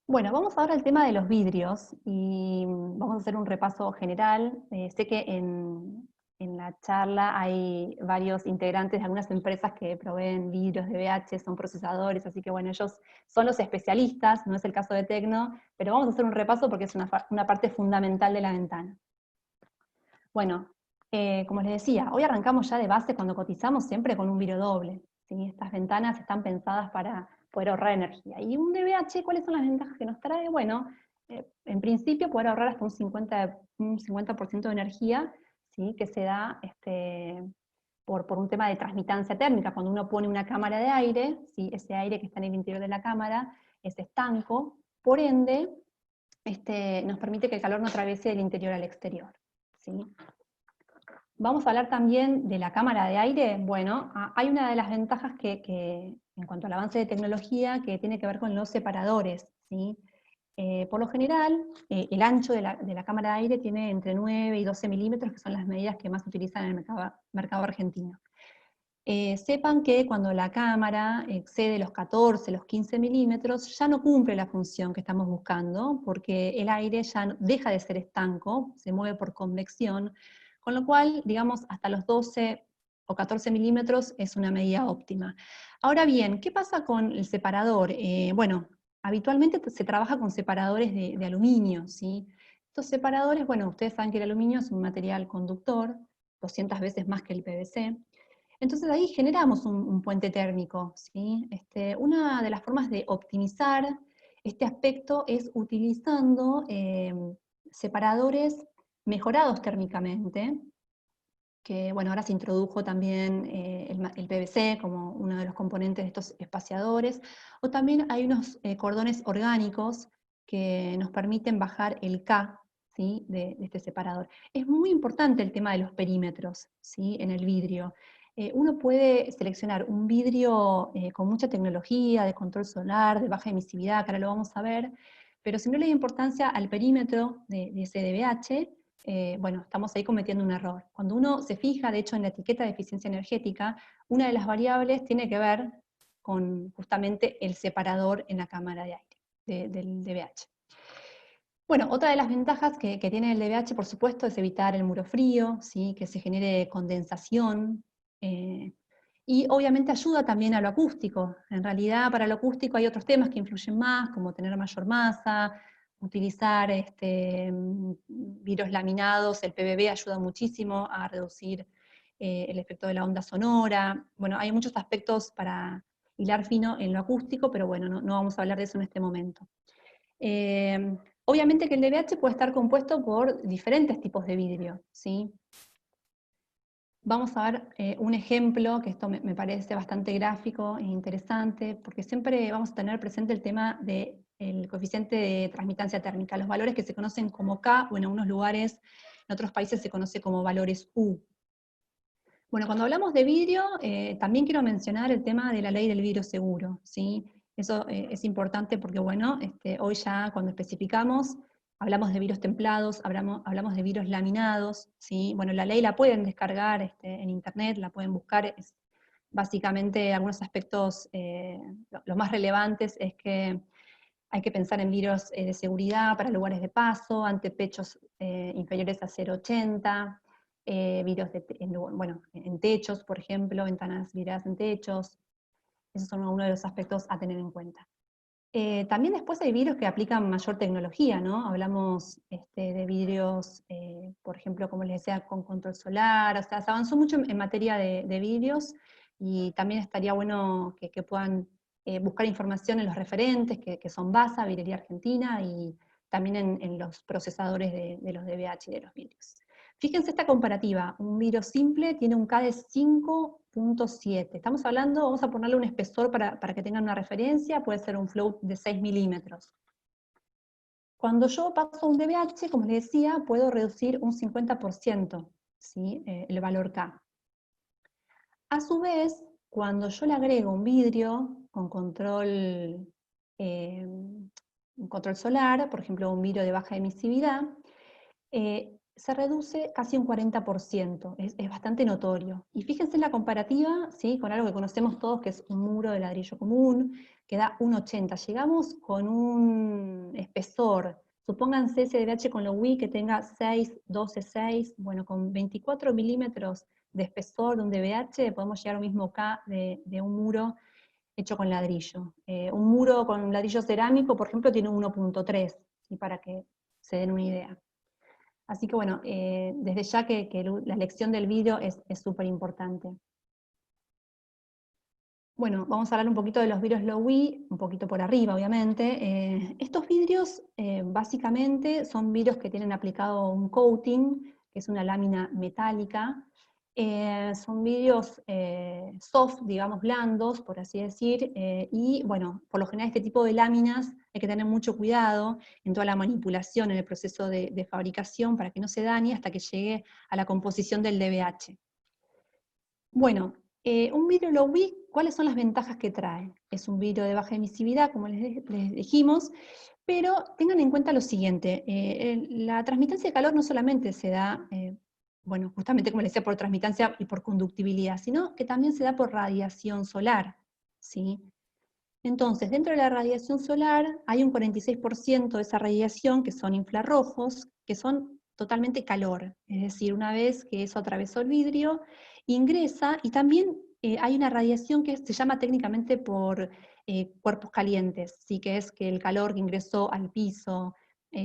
Bueno, vamos ahora al tema de los vidrios, y vamos a hacer un repaso general. Sé que en la charla hay varios integrantes de algunas empresas que proveen vidrios de BH, son procesadores, así que bueno, ellos son los especialistas, no es el caso de Tecno, pero vamos a hacer un repaso porque es una parte fundamental de la ventana. Bueno, como les decía, hoy arrancamos ya de base cuando cotizamos siempre con un vidrio doble, ¿sí? Estas ventanas están pensadas para poder ahorrar energía. Y un DBH, ¿cuáles son las ventajas que nos trae? Bueno, en principio poder ahorrar hasta un 50% de energía, ¿sí? Que se da por un tema de transmitancia térmica. Cuando uno pone una cámara de aire, ¿sí? Ese aire que está en el interior de la cámara es estanco, por ende, nos permite que el calor no atraviese del interior al exterior. ¿Sí? Vamos a hablar también de la cámara de aire. Bueno, hay una de las ventajas que en cuanto al avance de tecnología, que tiene que ver con los separadores, ¿sí? Por lo general, el ancho de la cámara de aire tiene entre 9 y 12 milímetros, que son las medidas que más se utilizan en el mercado argentino. Sepan que cuando la cámara excede los 14, los 15 milímetros, ya no cumple la función que estamos buscando, porque el aire ya deja de ser estanco, se mueve por convección, con lo cual, digamos, hasta los 12 o 14 milímetros es una medida óptima. Ahora bien, ¿qué pasa con el separador? Bueno, habitualmente se trabaja con separadores de aluminio, ¿sí? Estos separadores, bueno, ustedes saben que el aluminio es un material conductor, 200 veces más que el PVC. Entonces ahí generamos un puente térmico, ¿sí? Una de las formas de optimizar este aspecto es utilizando separadores mejorados térmicamente, que bueno, ahora se introdujo también el PVC como uno de los componentes de estos espaciadores, o también hay unos cordones orgánicos que nos permiten bajar el K, ¿sí? de este separador. Es muy importante el tema de los perímetros, ¿sí? En el vidrio. Uno puede seleccionar un vidrio con mucha tecnología, de control solar, de baja emisividad, que ahora lo vamos a ver, pero si no le da importancia al perímetro de ese DBH, bueno, estamos ahí cometiendo un error. Cuando uno se fija, de hecho, en la etiqueta de eficiencia energética, una de las variables tiene que ver con justamente el separador en la cámara de aire del DBH. Bueno, otra de las ventajas que tiene el DBH, por supuesto, es evitar el muro frío, ¿sí? Que se genere condensación, y obviamente ayuda también a lo acústico. En realidad, para lo acústico hay otros temas que influyen más, como tener mayor masa, utilizar vidrios laminados, el PVB ayuda muchísimo a reducir el efecto de la onda sonora. Bueno, hay muchos aspectos para hilar fino en lo acústico, pero bueno, no vamos a hablar de eso en este momento. Obviamente que el DBH puede estar compuesto por diferentes tipos de vidrio, ¿sí? Vamos a ver un ejemplo, que esto me parece bastante gráfico e interesante, porque siempre vamos a tener presente el tema del coeficiente de transmitancia térmica, los valores que se conocen como K, o en algunos lugares, en otros países se conoce como valores U. Bueno, cuando hablamos de vidrio, también quiero mencionar el tema de la ley del vidrio seguro, ¿sí? Eso es importante porque, bueno, hoy ya cuando especificamos, hablamos de vidrios templados, hablamos de vidrios laminados, ¿sí? Bueno, la ley la pueden descargar en internet, la pueden buscar, es básicamente algunos aspectos, los más relevantes es que hay que pensar en vidrios de seguridad para lugares de paso, antepechos inferiores a 0,80, vidrios en techos, por ejemplo, ventanas vidriadas en techos. Esos son algunos de los aspectos a tener en cuenta. También después hay vidrios que aplican mayor tecnología, ¿no? Hablamos de vidrios, por ejemplo, como les decía, con control solar, o sea, se avanzó mucho en materia de vidrios, y también estaría bueno que puedan buscar información en los referentes, que son BASA, Vidrería Argentina, y también en los procesadores de los DBH y de los vidrios. Fíjense esta comparativa, un vidrio simple tiene un K de 5.7. Estamos hablando, vamos a ponerle un espesor para que tengan una referencia, puede ser un float de 6 milímetros. Cuando yo paso un DBH, como les decía, puedo reducir un 50%, ¿sí? El valor K. A su vez, cuando yo le agrego un vidrio con control solar, por ejemplo un vidrio de baja emisividad, se reduce casi un 40%, es bastante notorio. Y fíjense en la comparativa, ¿sí? Con algo que conocemos todos, que es un muro de ladrillo común, que da 1,80. Llegamos con un espesor, supónganse ese DBH con lo WI que tenga 6, 12, 6, bueno, con 24 milímetros de espesor de un DBH podemos llegar al mismo K de un muro hecho con ladrillo. Un muro con ladrillo cerámico, por ejemplo, tiene 1.3, ¿sí? Para que se den una idea. Así que bueno, desde ya que la elección del vidrio es súper importante. Bueno, vamos a hablar un poquito de los vidrios Low-E, un poquito por arriba, obviamente. Estos vidrios, básicamente, son vidrios que tienen aplicado un coating, que es una lámina metálica. Son vidrios soft, digamos, blandos, por así decir, y bueno, por lo general este tipo de láminas hay que tener mucho cuidado en toda la manipulación, en el proceso de fabricación, para que no se dañe hasta que llegue a la composición del DBH. Bueno, un vidrio Low-E, ¿cuáles son las ventajas que trae? Es un vidrio de baja emisividad, como les dijimos, pero tengan en cuenta lo siguiente, la transmitancia de calor no solamente se da, bueno, justamente como les decía, por transmitancia y por conductibilidad, sino que también se da por radiación solar, ¿sí? Entonces, dentro de la radiación solar hay un 46% de esa radiación que son infrarrojos, que son totalmente calor, es decir, una vez que eso atravesó el vidrio, ingresa, y también hay una radiación que se llama técnicamente por cuerpos calientes, ¿sí? Que es que el calor que ingresó al piso,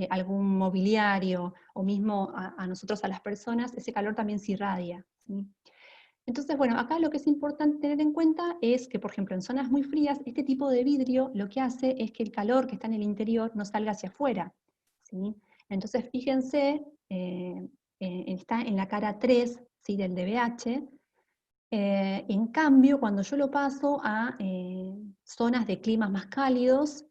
algún mobiliario, o mismo a nosotros, a las personas, ese calor también se irradia, ¿sí? Entonces, bueno, acá lo que es importante tener en cuenta es que, por ejemplo, en zonas muy frías, este tipo de vidrio lo que hace es que el calor que está en el interior no salga hacia afuera, ¿sí? Entonces, fíjense, está en la cara 3, ¿sí? Del DBH. En cambio, cuando yo lo paso a zonas de climas más cálidos,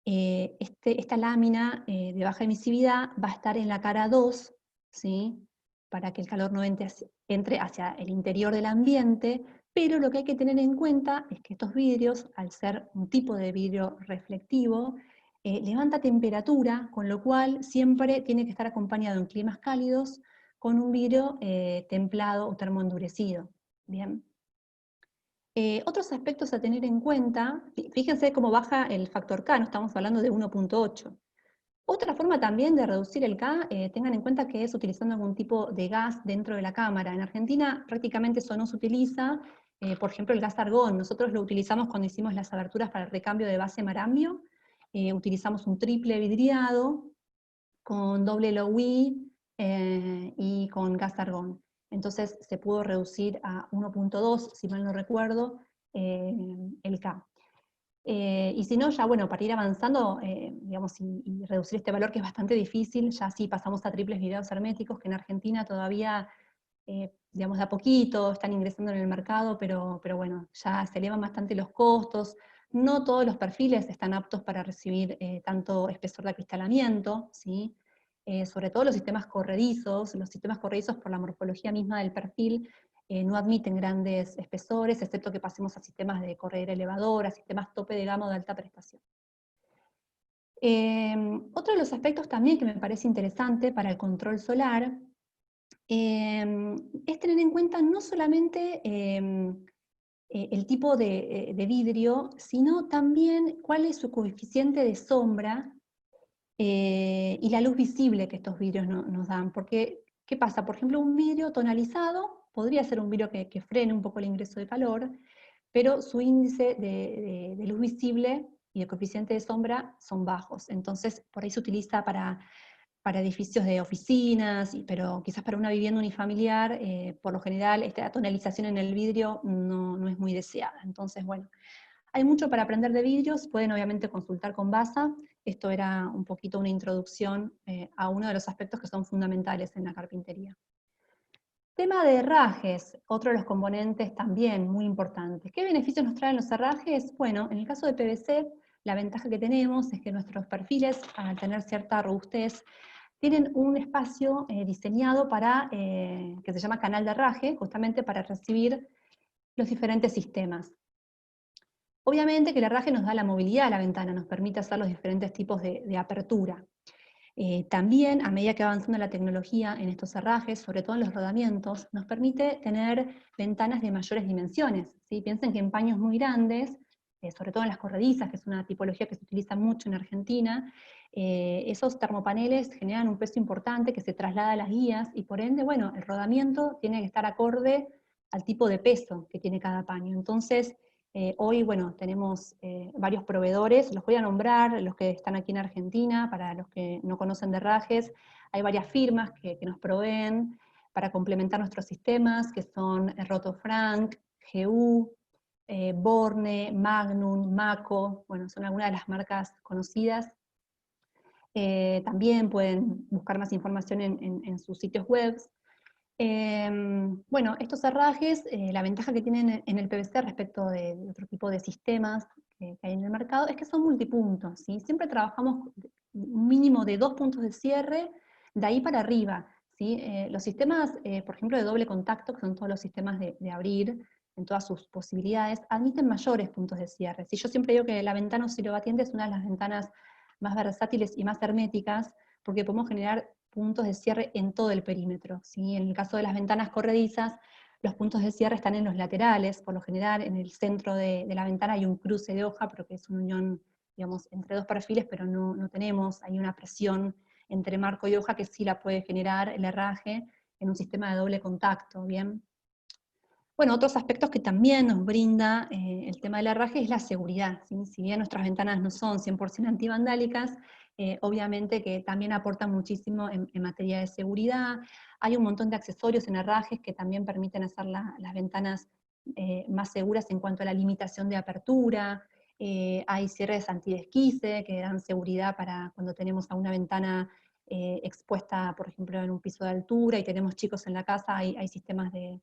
esta lámina de baja emisividad va a estar en la cara 2, ¿sí? Para que el calor no entre hacia el interior del ambiente, pero lo que hay que tener en cuenta es que estos vidrios, al ser un tipo de vidrio reflectivo, levanta temperatura, con lo cual siempre tiene que estar acompañado en climas cálidos con un vidrio templado o termoendurecido. Bien. Otros aspectos a tener en cuenta, fíjense cómo baja el factor K, no estamos hablando de 1.8. Otra forma también de reducir el K, tengan en cuenta que es utilizando algún tipo de gas dentro de la cámara. En Argentina prácticamente eso no se utiliza, por ejemplo el gas argón, nosotros lo utilizamos cuando hicimos las aberturas para el recambio de base marambio, utilizamos un triple vidriado con doble LOI y con gas argón. Entonces se pudo reducir a 1.2, si mal no recuerdo, el K. Y si no, ya bueno, para ir avanzando, digamos, y reducir este valor que es bastante difícil, ya sí pasamos a triples vidriados herméticos, que en Argentina todavía, digamos, de a poquito están ingresando en el mercado, pero bueno, ya se elevan bastante los costos. No todos los perfiles están aptos para recibir tanto espesor de acristalamiento, ¿sí? Sobre todo los sistemas corredizos por la morfología misma del perfil, no admiten grandes espesores, excepto que pasemos a sistemas de corredera elevadora, a sistemas tope de gama o de alta prestación. Otro de los aspectos también que me parece interesante para el control solar es tener en cuenta no solamente el tipo de vidrio, sino también cuál es su coeficiente de sombra y la luz visible que estos vidrios nos dan. Porque, ¿qué pasa? Por ejemplo, un vidrio tonalizado podría ser un vidrio que frene un poco el ingreso de calor, pero su índice de luz visible y el coeficiente de sombra son bajos. Entonces, por ahí se utiliza para edificios de oficinas, pero quizás para una vivienda unifamiliar, por lo general, esta tonalización en el vidrio no es muy deseada. Entonces, bueno, hay mucho para aprender de vidrios, pueden obviamente consultar con BASA. Esto era un poquito una introducción a uno de los aspectos que son fundamentales en la carpintería. Tema de herrajes, otro de los componentes también muy importantes. ¿Qué beneficios nos traen los herrajes? Bueno, en el caso de PVC, la ventaja que tenemos es que nuestros perfiles, al tener cierta robustez, tienen un espacio diseñado para, que se llama canal de herraje, justamente para recibir los diferentes sistemas. Obviamente que el herraje nos da la movilidad a la ventana, nos permite hacer los diferentes tipos de apertura. También, a medida que va avanzando la tecnología en estos herrajes, sobre todo en los rodamientos, nos permite tener ventanas de mayores dimensiones, ¿sí? Piensen que en paños muy grandes, sobre todo en las corredizas, que es una tipología que se utiliza mucho en Argentina, esos termopaneles generan un peso importante que se traslada a las guías, y por ende, bueno, el rodamiento tiene que estar acorde al tipo de peso que tiene cada paño. Entonces, hoy, bueno, tenemos varios proveedores, los voy a nombrar, los que están aquí en Argentina, para los que no conocen de herrajes, hay varias firmas que nos proveen para complementar nuestros sistemas, que son Rotofrank, GU, Borne, Magnum, Maco, bueno, son algunas de las marcas conocidas. También pueden buscar más información en sus sitios web. Bueno, estos herrajes, la ventaja que tienen en el PVC respecto de otro tipo de sistemas que hay en el mercado es que son multipuntos, ¿sí? Siempre trabajamos un mínimo de 2 puntos de cierre, de ahí para arriba, ¿sí? Los sistemas, por ejemplo, de doble contacto, que son todos los sistemas de abrir en todas sus posibilidades, admiten mayores puntos de cierre. Si yo siempre digo que la ventana oscilobatiente es una de las ventanas más versátiles y más herméticas, porque podemos generar puntos de cierre en todo el perímetro, ¿sí? En el caso de las ventanas corredizas, los puntos de cierre están en los laterales, por lo general en el centro de la ventana hay un cruce de hoja, pero que es una unión, digamos, entre dos perfiles, pero no tenemos, hay una presión entre marco y hoja que sí la puede generar el herraje en un sistema de doble contacto, ¿bien? Bueno, otros aspectos que también nos brinda el tema del herraje es la seguridad, ¿sí? Si bien nuestras ventanas no son 100% antivandálicas, obviamente que también aportan muchísimo en materia de seguridad. Hay un montón de accesorios en herrajes que también permiten hacer las ventanas más seguras en cuanto a la limitación de apertura. Hay cierres antidesquice que dan seguridad para cuando tenemos a una ventana expuesta, por ejemplo, en un piso de altura y tenemos chicos en la casa, hay sistemas de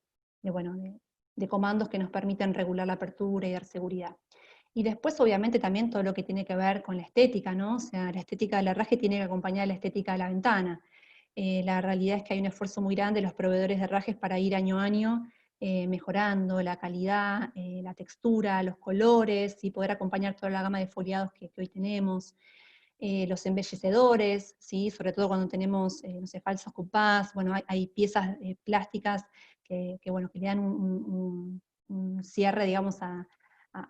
comandos que nos permiten regular la apertura y dar seguridad. Y después, obviamente, también todo lo que tiene que ver con la estética, ¿no? O sea, la estética del herraje tiene que acompañar la estética de la ventana. La realidad es que hay un esfuerzo muy grande de los proveedores de herrajes para ir año a año mejorando la calidad, la textura, los colores, y poder acompañar toda la gama de foliados que hoy tenemos. los embellecedores, ¿sí? Sobre todo cuando tenemos, no sé, falsos cupás, bueno, hay piezas plásticas bueno, que le dan un cierre, digamos, a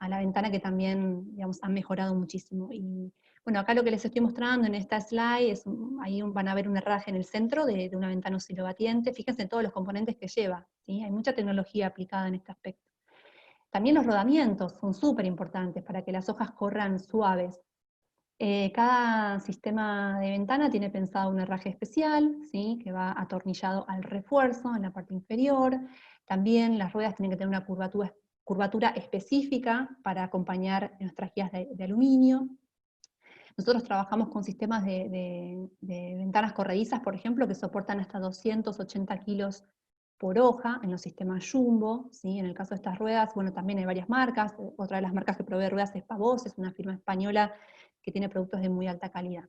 la ventana que también, digamos, han mejorado muchísimo. Y bueno, acá lo que les estoy mostrando en esta slide es, ahí van a ver un herraje en el centro de una ventana oscilobatiente. Fíjense en todos los componentes que lleva, ¿sí? Hay mucha tecnología aplicada en este aspecto. También los rodamientos son súper importantes para que las hojas corran suaves. Cada sistema de ventana tiene pensado un herraje especial, ¿sí? Que va atornillado al refuerzo en la parte inferior. También las ruedas tienen que tener una curvatura específica para acompañar nuestras guías de aluminio. Nosotros trabajamos con sistemas de ventanas corredizas, por ejemplo, que soportan hasta 280 kilos por hoja en los sistemas Jumbo, ¿sí? En el caso de estas ruedas, bueno, también hay varias marcas. Otra de las marcas que provee ruedas es Pavos, es una firma española que tiene productos de muy alta calidad.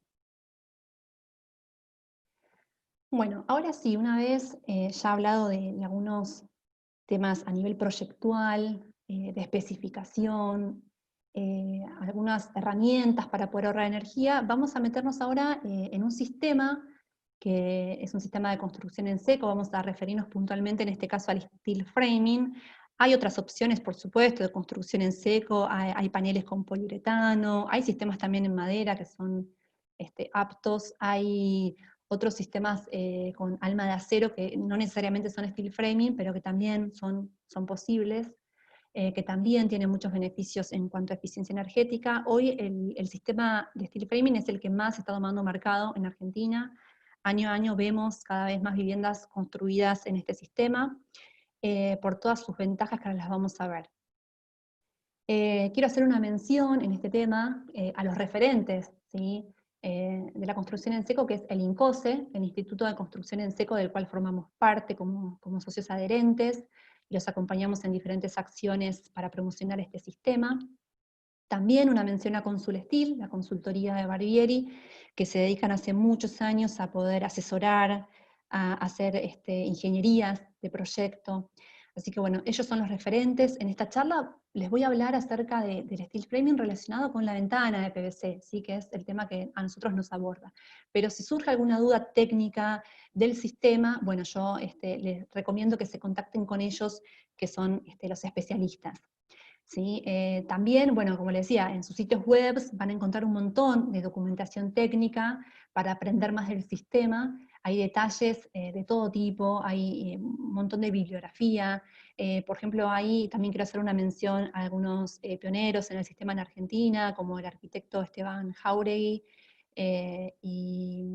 Bueno, ahora sí, una vez ya hablado de algunos temas a nivel proyectual, de especificación, algunas herramientas para poder ahorrar energía, vamos a meternos ahora en un sistema que es un sistema de construcción en seco. Vamos a referirnos puntualmente en este caso al steel framing. Hay otras opciones, por supuesto, de construcción en seco, hay paneles con poliuretano, hay sistemas también en madera que son aptos, hay otros sistemas con alma de acero que no necesariamente son steel framing, pero que también son posibles, que también tienen muchos beneficios en cuanto a eficiencia energética. Hoy el sistema de steel framing es el que más está tomando mercado en Argentina. Año a año vemos cada vez más viviendas construidas en este sistema, por todas sus ventajas que ahora las vamos a ver. Quiero hacer una mención en este tema a los referentes, ¿sí? De la construcción en seco, que es el INCOSE, el Instituto de Construcción en Seco, del cual formamos parte como socios adherentes, y los acompañamos en diferentes acciones para promocionar este sistema. También una mención a Consulestil, la consultoría de Barbieri, que se dedican hace muchos años a poder asesorar, a hacer ingenierías de proyecto. Así que bueno, ellos son los referentes. En esta charla les voy a hablar acerca del steel framing relacionado con la ventana de PVC, ¿sí? Que es el tema que a nosotros nos aborda. Pero si surge alguna duda técnica del sistema, bueno, yo les recomiendo que se contacten con ellos, que son los especialistas. ¿Sí? También, bueno, como les decía, en sus sitios web van a encontrar un montón de documentación técnica para aprender más del sistema. Hay detalles de todo tipo, hay un montón de bibliografía. Por ejemplo, ahí también quiero hacer una mención a algunos pioneros en el sistema en Argentina, como el arquitecto Esteban Jauregui y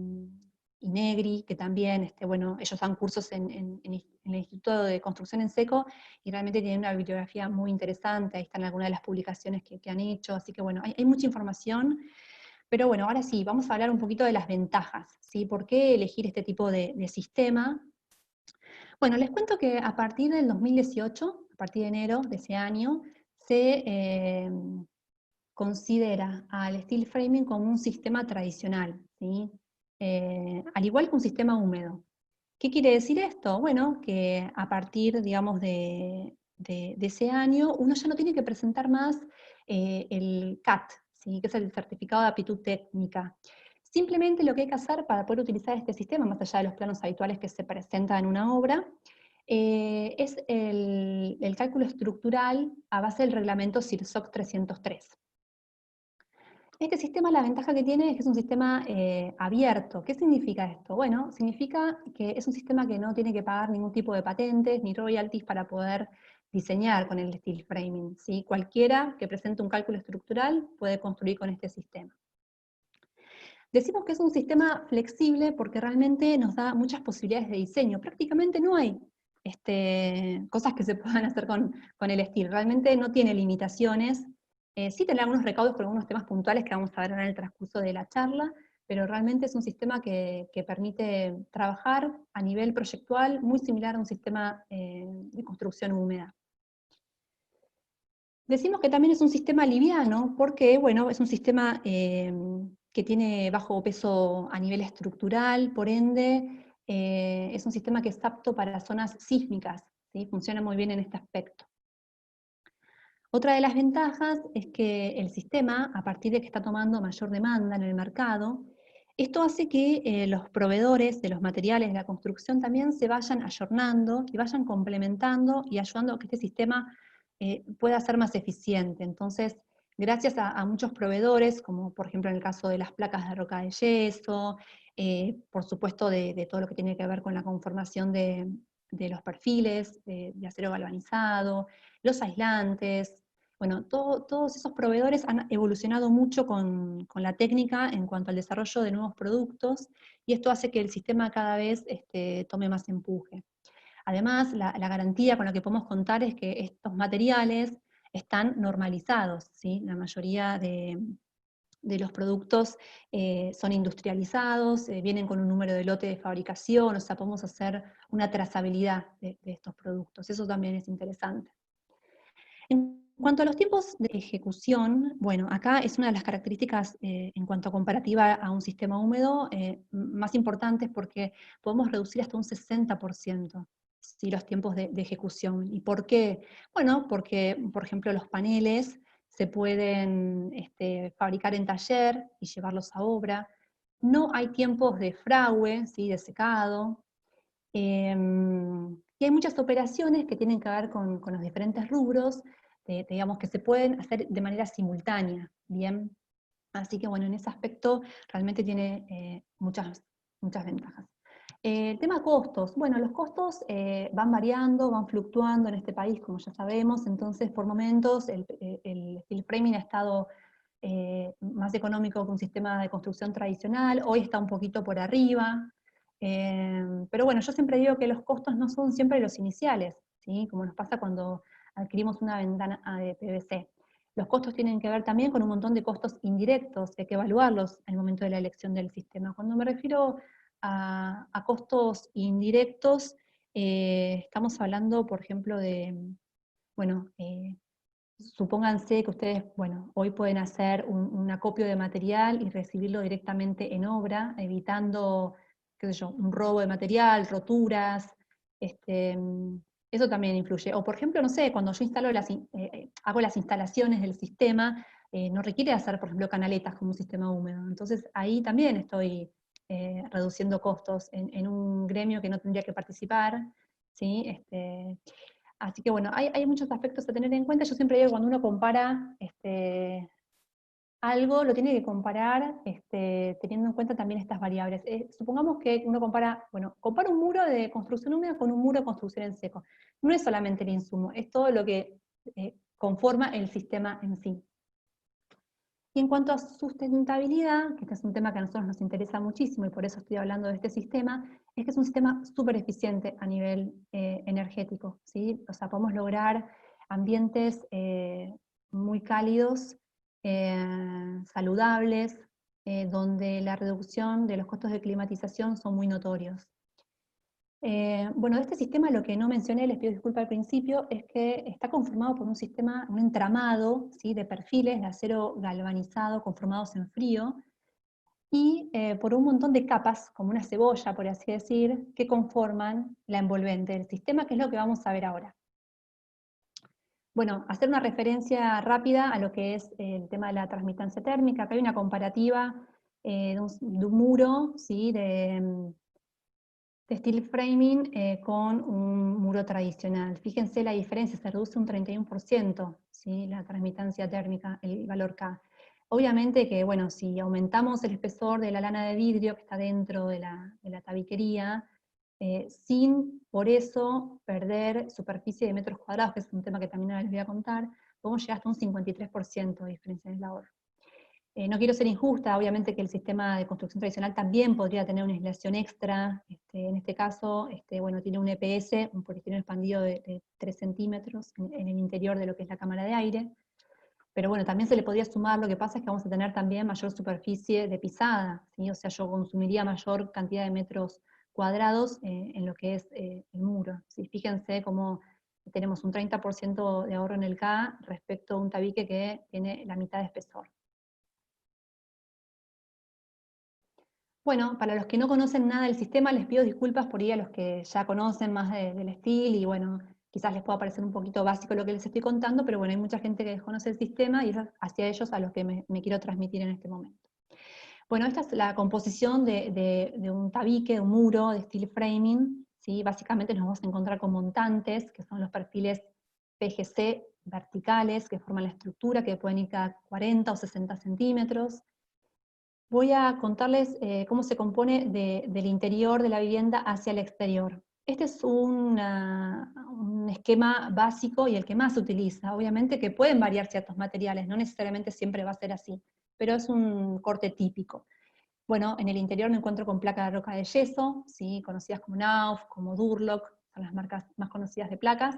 Negri, que también, bueno, ellos dan cursos en el Instituto de Construcción en Seco, y realmente tienen una bibliografía muy interesante. Ahí están algunas de las publicaciones que han hecho, así que bueno, hay mucha información. Pero bueno, ahora sí, vamos a hablar un poquito de las ventajas, ¿sí? ¿Por qué elegir este tipo de sistema? Bueno, les cuento que a partir del 2018, a partir de enero de ese año, se considera al steel framing como un sistema tradicional, ¿sí? Al igual que un sistema húmedo. ¿Qué quiere decir esto? Bueno, que a partir, digamos, de ese año, uno ya no tiene que presentar más el CAT, ¿sí? Que es el Certificado de Aptitud Técnica. Simplemente lo que hay que hacer para poder utilizar este sistema, más allá de los planos habituales que se presentan en una obra, es el cálculo estructural a base del reglamento CIRSOC 303. Este sistema, la ventaja que tiene es que es un sistema abierto. ¿Qué significa esto? Bueno, significa que es un sistema que no tiene que pagar ningún tipo de patentes ni royalties para poder diseñar con el steel framing, ¿sí? Cualquiera que presente un cálculo estructural puede construir con este sistema. Decimos que es un sistema flexible porque realmente nos da muchas posibilidades de diseño. Prácticamente no hay cosas que se puedan hacer con el steel. Realmente no tiene limitaciones. Sí tener algunos recaudos por algunos temas puntuales que vamos a ver en el transcurso de la charla, pero realmente es un sistema que permite trabajar a nivel proyectual muy similar a un sistema de construcción húmeda. Decimos que también es un sistema liviano porque, bueno, es un sistema que tiene bajo peso a nivel estructural, por ende, es un sistema que es apto para zonas sísmicas, ¿sí? Funciona muy bien en este aspecto. Otra de las ventajas es que el sistema, a partir de que está tomando mayor demanda en el mercado, esto hace que los proveedores de los materiales de la construcción también se vayan ayornando y vayan complementando y ayudando a que este sistema pueda ser más eficiente. Entonces, gracias a muchos proveedores, como por ejemplo en el caso de las placas de roca de yeso, por supuesto de todo lo que tiene que ver con la conformación de los perfiles de acero galvanizado, los aislantes, bueno, todos esos proveedores han evolucionado mucho con la técnica en cuanto al desarrollo de nuevos productos, y esto hace que el sistema cada vez tome más empuje. Además, la garantía con la que podemos contar es que estos materiales están normalizados, ¿sí? La mayoría de los productos son industrializados, vienen con un número de lote de fabricación, o sea, podemos hacer una trazabilidad de estos productos. Eso también es interesante. En cuanto a los tiempos de ejecución, bueno, acá es una de las características en cuanto a comparativa a un sistema húmedo más importantes, porque podemos reducir hasta un 60%, ¿sí?, los tiempos de ejecución. ¿Y por qué? Bueno, porque, por ejemplo, los paneles se pueden fabricar en taller y llevarlos a obra. No hay tiempos de fragüe, ¿sí?, de secado. Y hay muchas operaciones que tienen que ver con los diferentes rubros, digamos, que se pueden hacer de manera simultánea, ¿bien? Así que bueno, en ese aspecto realmente tiene muchas ventajas. El tema costos, bueno, los costos van variando, van fluctuando en este país, como ya sabemos, entonces por momentos el steel framing ha estado más económico que un sistema de construcción tradicional, hoy está un poquito por arriba, pero bueno, yo siempre digo que los costos no son siempre los iniciales, ¿sí?, como nos pasa cuando adquirimos una ventana de PVC. Los costos tienen que ver también con un montón de costos indirectos, que hay que evaluarlos al momento de la elección del sistema. Cuando me refiero a costos indirectos, estamos hablando, por ejemplo, de, bueno, supónganse que ustedes, bueno, hoy pueden hacer un acopio de material y recibirlo directamente en obra, evitando, qué sé yo, un robo de material, roturas, eso también influye. O por ejemplo, no sé, cuando yo hago las instalaciones del sistema, no requiere hacer, por ejemplo, canaletas como un sistema húmedo. Entonces ahí también estoy reduciendo costos en un gremio que no tendría que participar, ¿sí? Así que bueno, hay muchos aspectos a tener en cuenta. Yo siempre digo que cuando uno compara algo, lo tiene que comparar teniendo en cuenta también estas variables. Supongamos que uno compara un muro de construcción húmeda con un muro de construcción en seco. No es solamente el insumo, es todo lo que conforma el sistema en sí. Y en cuanto a sustentabilidad, que este es un tema que a nosotros nos interesa muchísimo y por eso estoy hablando de este sistema, es que es un sistema súper eficiente a nivel energético, ¿sí? O sea, podemos lograr ambientes muy cálidos, saludables, donde la reducción de los costos de climatización son muy notorios. Bueno, de este sistema lo que no mencioné, les pido disculpas al principio, es que está conformado por un sistema, un entramado, ¿sí?, de perfiles de acero galvanizado conformados en frío, y por un montón de capas, como una cebolla, por así decir, que conforman la envolvente del sistema, que es lo que vamos a ver ahora. Bueno, hacer una referencia rápida a lo que es el tema de la transmitancia térmica. Acá hay una comparativa de un muro, ¿sí?, de steel framing con un muro tradicional. Fíjense la diferencia, se reduce un 31%, ¿sí?, la transmitancia térmica, el valor K. Obviamente que, bueno, si aumentamos el espesor de la lana de vidrio que está dentro de la tabiquería, sin por eso perder superficie de metros cuadrados, que es un tema que también ahora les voy a contar, podemos llegar hasta un 53% de diferencia en el ahorro. No quiero ser injusta, obviamente que el sistema de construcción tradicional también podría tener una aislación extra, en este caso, bueno, tiene un EPS, un poliestireno expandido de 3 centímetros en el interior de lo que es la cámara de aire, pero bueno, también se le podría sumar, lo que pasa es que vamos a tener también mayor superficie de pisada, ¿sí? O sea, yo consumiría mayor cantidad de metros cuadrados en lo que es el muro, ¿sí? Fíjense cómo tenemos un 30% de ahorro en el K respecto a un tabique que tiene la mitad de espesor. Bueno, para los que no conocen nada del sistema, les pido disculpas por ahí a los que ya conocen más del estilo y bueno, Quizás les pueda parecer un poquito básico lo que les estoy contando, pero bueno, hay mucha gente que desconoce el sistema y es hacia ellos a los que me quiero transmitir en este momento. Bueno, esta es la composición de un tabique, de un muro de steel framing, ¿sí? Básicamente nos vamos a encontrar con montantes, que son los perfiles PGC verticales, que forman la estructura, que pueden ir cada 40 o 60 centímetros. Voy a contarles cómo se compone del interior de la vivienda hacia el exterior. Este es un esquema básico y el que más se utiliza. Obviamente que pueden variar ciertos materiales, no necesariamente siempre va a ser así, pero es un corte típico. Bueno, en el interior me encuentro con placa de roca de yeso, ¿sí? Conocidas como Knauf, como Durlock, son las marcas más conocidas de placas.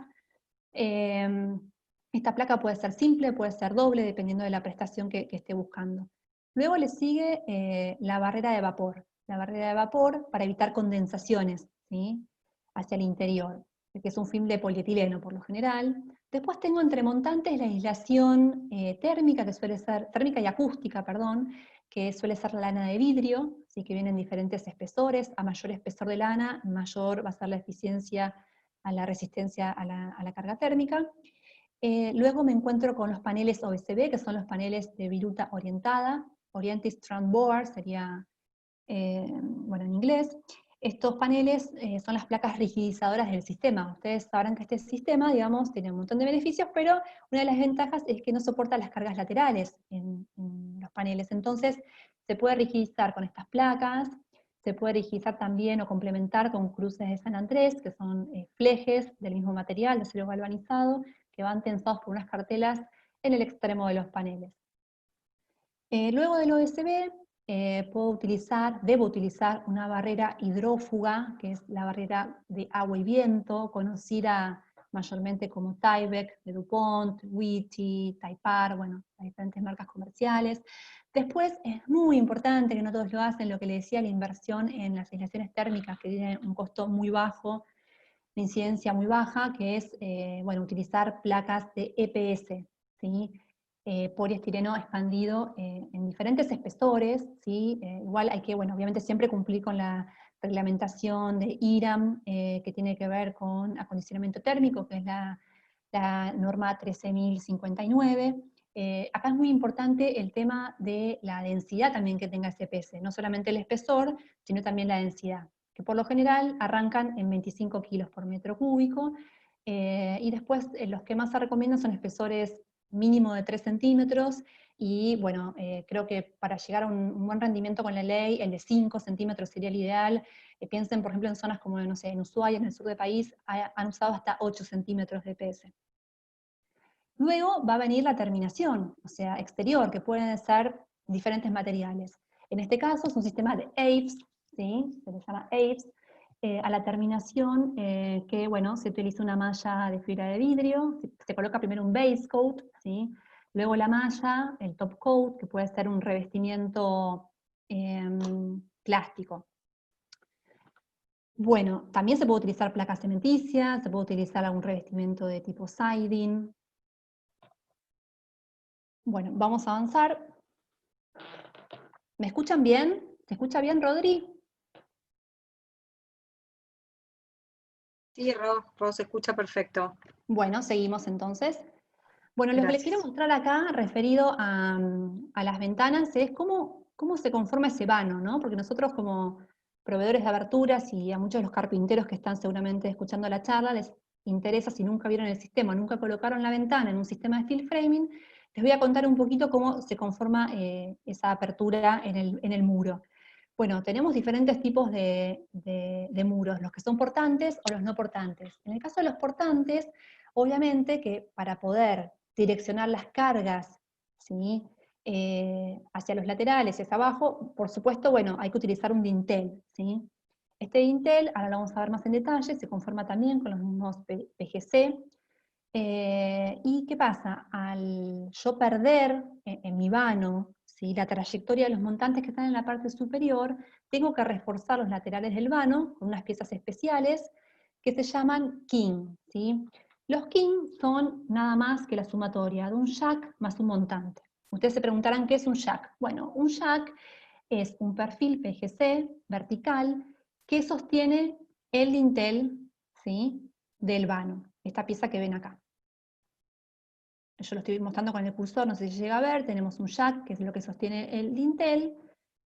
Esta placa puede ser simple, puede ser doble, dependiendo de la prestación que esté buscando. Luego le sigue la barrera de vapor. La barrera de vapor para evitar condensaciones, ¿sí? Hacia el interior, que es un film de polietileno por lo general. Después tengo entre montantes la aislación térmica, que suele ser, térmica y acústica, perdón, que suele ser la lana de vidrio, ¿sí? Que viene en diferentes espesores. A mayor espesor de lana, mayor va a ser la eficiencia a la resistencia a la carga térmica. Luego me encuentro con los paneles OSB, que son los paneles de viruta orientada, Oriented Strand Board sería, bueno, en inglés. Estos paneles son las placas rigidizadoras del sistema. Ustedes sabrán que este sistema, digamos, tiene un montón de beneficios, pero una de las ventajas es que no soporta las cargas laterales en los paneles. Entonces, se puede rigidizar con estas placas, se puede rigidizar también o complementar con cruces de San Andrés, que son flejes del mismo material, de acero galvanizado, que van tensados por unas cartelas en el extremo de los paneles. Luego del OSB, debo utilizar una barrera hidrófuga, que es la barrera de agua y viento, conocida mayormente como Tyvek, de DuPont, Witty, Taipar, bueno, las diferentes marcas comerciales. Después es muy importante, que no todos lo hacen, lo que le decía, la inversión en las aislaciones térmicas, que tienen un costo muy bajo, de incidencia muy baja, que es bueno, utilizar placas de EPS, ¿sí? Poliestireno expandido en diferentes espesores, ¿sí? Igual hay que, bueno, obviamente siempre cumplir con la reglamentación de IRAM, que tiene que ver con acondicionamiento térmico, que es la norma 13059. Acá es muy importante el tema de la densidad también que tenga ese EPS, no solamente el espesor, sino también la densidad, que por lo general arrancan en 25 kilos por metro cúbico, y después los que más se recomiendan son espesores mínimo de 3 centímetros, y bueno, creo que para llegar a un buen rendimiento con la ley, el de 5 centímetros sería el ideal. Piensen, por ejemplo, en zonas como, no sé, en Ushuaia, en el sur del país, han usado hasta 8 centímetros de EPS. Luego va a venir la terminación, o sea, exterior, que pueden ser diferentes materiales. En este caso es un sistema de AVES, ¿sí? Se le llama AVES, a la terminación que, bueno, se utiliza una malla de fibra de vidrio, se coloca primero un base coat, ¿sí? Luego la malla, el top coat, que puede ser un revestimiento plástico. Bueno, también se puede utilizar placas cementicias, se puede utilizar algún revestimiento de tipo siding. Bueno, vamos a avanzar. ¿Me escuchan bien? ¿Se escucha bien, Rodri? Sí, Ro, se escucha perfecto. Bueno, seguimos entonces. Bueno, lo que les quiero Gracias. mostrar acá, referido a las ventanas, es cómo se conforma ese vano, ¿no? Porque nosotros como proveedores de aberturas y a muchos de los carpinteros que están seguramente escuchando la charla, les interesa, si nunca vieron el sistema, nunca colocaron la ventana en un sistema de steel framing, les voy a contar un poquito cómo se conforma esa apertura en el muro. Bueno, tenemos diferentes tipos de muros, los que son portantes o los no portantes. En el caso de los portantes, obviamente que para poder direccionar las cargas, ¿sí? Hacia los laterales y hacia abajo, por supuesto, bueno, hay que utilizar un dintel, ¿sí? Este dintel, ahora lo vamos a ver más en detalle, se conforma también con los mismos PGC. ¿Y qué pasa? Al yo perder en mi vano, ¿sí? La trayectoria de los montantes que están en la parte superior, tengo que reforzar los laterales del vano con unas piezas especiales que se llaman king, ¿sí? Los king son nada más que la sumatoria de un jack más un montante. Ustedes se preguntarán qué es un jack. Bueno, un jack es un perfil PGC vertical que sostiene el dintel, ¿sí? Del vano. esta pieza que ven acá. Yo lo estoy mostrando con el cursor, no sé si llega a ver, tenemos un jack, que es lo que sostiene el dintel,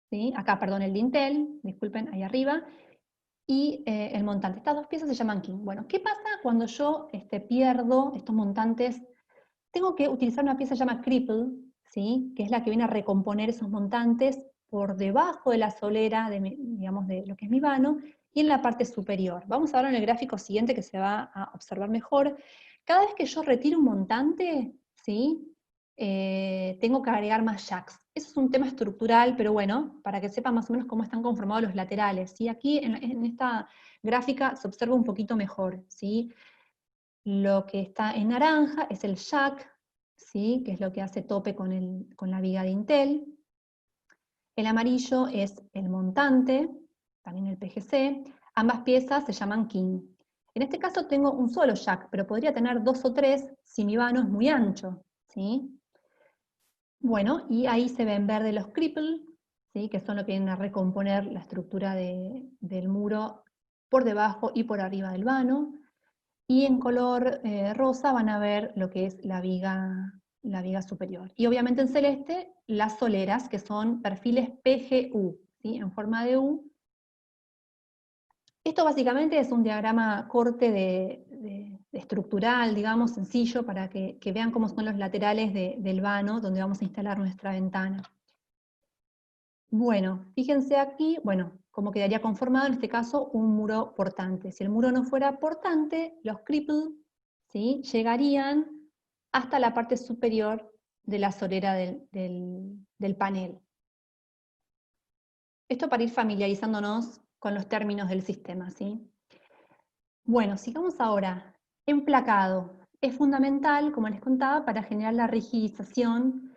¿sí? Acá, perdón, el dintel, disculpen, ahí arriba, y el montante. Estas dos piezas se llaman king. Bueno, ¿qué pasa cuando yo pierdo estos montantes? Tengo que utilizar una pieza llamada cripple, ¿sí? Que es la que viene a recomponer esos montantes por debajo de la solera, digamos, de lo que es mi vano, y en la parte superior. Vamos a ver en el gráfico siguiente que se va a observar mejor. Cada vez que yo retiro un montante, ¿sí? Tengo que agregar más jacks. Eso es un tema estructural, pero bueno, para que sepan más o menos cómo están conformados los laterales, ¿sí? Aquí en esta gráfica se observa un poquito mejor, ¿sí? Lo que está en naranja es el jack, ¿sí? Que es lo que hace tope con la viga de Intel. El amarillo es el montante, también el PGC. Ambas piezas se llaman king. En este caso tengo un solo jack, pero podría tener 2 o 3 si mi vano es muy ancho, ¿sí? Bueno, y ahí se ven verde los cripple, ¿sí? Que son lo que vienen a recomponer la estructura del muro por debajo y por arriba del vano. Y en color rosa van a ver lo que es la viga superior. Y obviamente en celeste, las soleras, que son perfiles PGU, ¿sí? En forma de U. Esto básicamente es un diagrama corte de estructural, digamos, sencillo, para que vean cómo son los laterales del vano, donde vamos a instalar nuestra ventana. Bueno, fíjense aquí, bueno, cómo quedaría conformado en este caso un muro portante. Si el muro no fuera portante, los cripple, ¿sí? Llegarían hasta la parte superior de la solera del panel. Esto para ir familiarizándonos con los términos del sistema, ¿sí? Bueno, sigamos ahora. Emplacado. Es fundamental, como les contaba, para generar la rigidización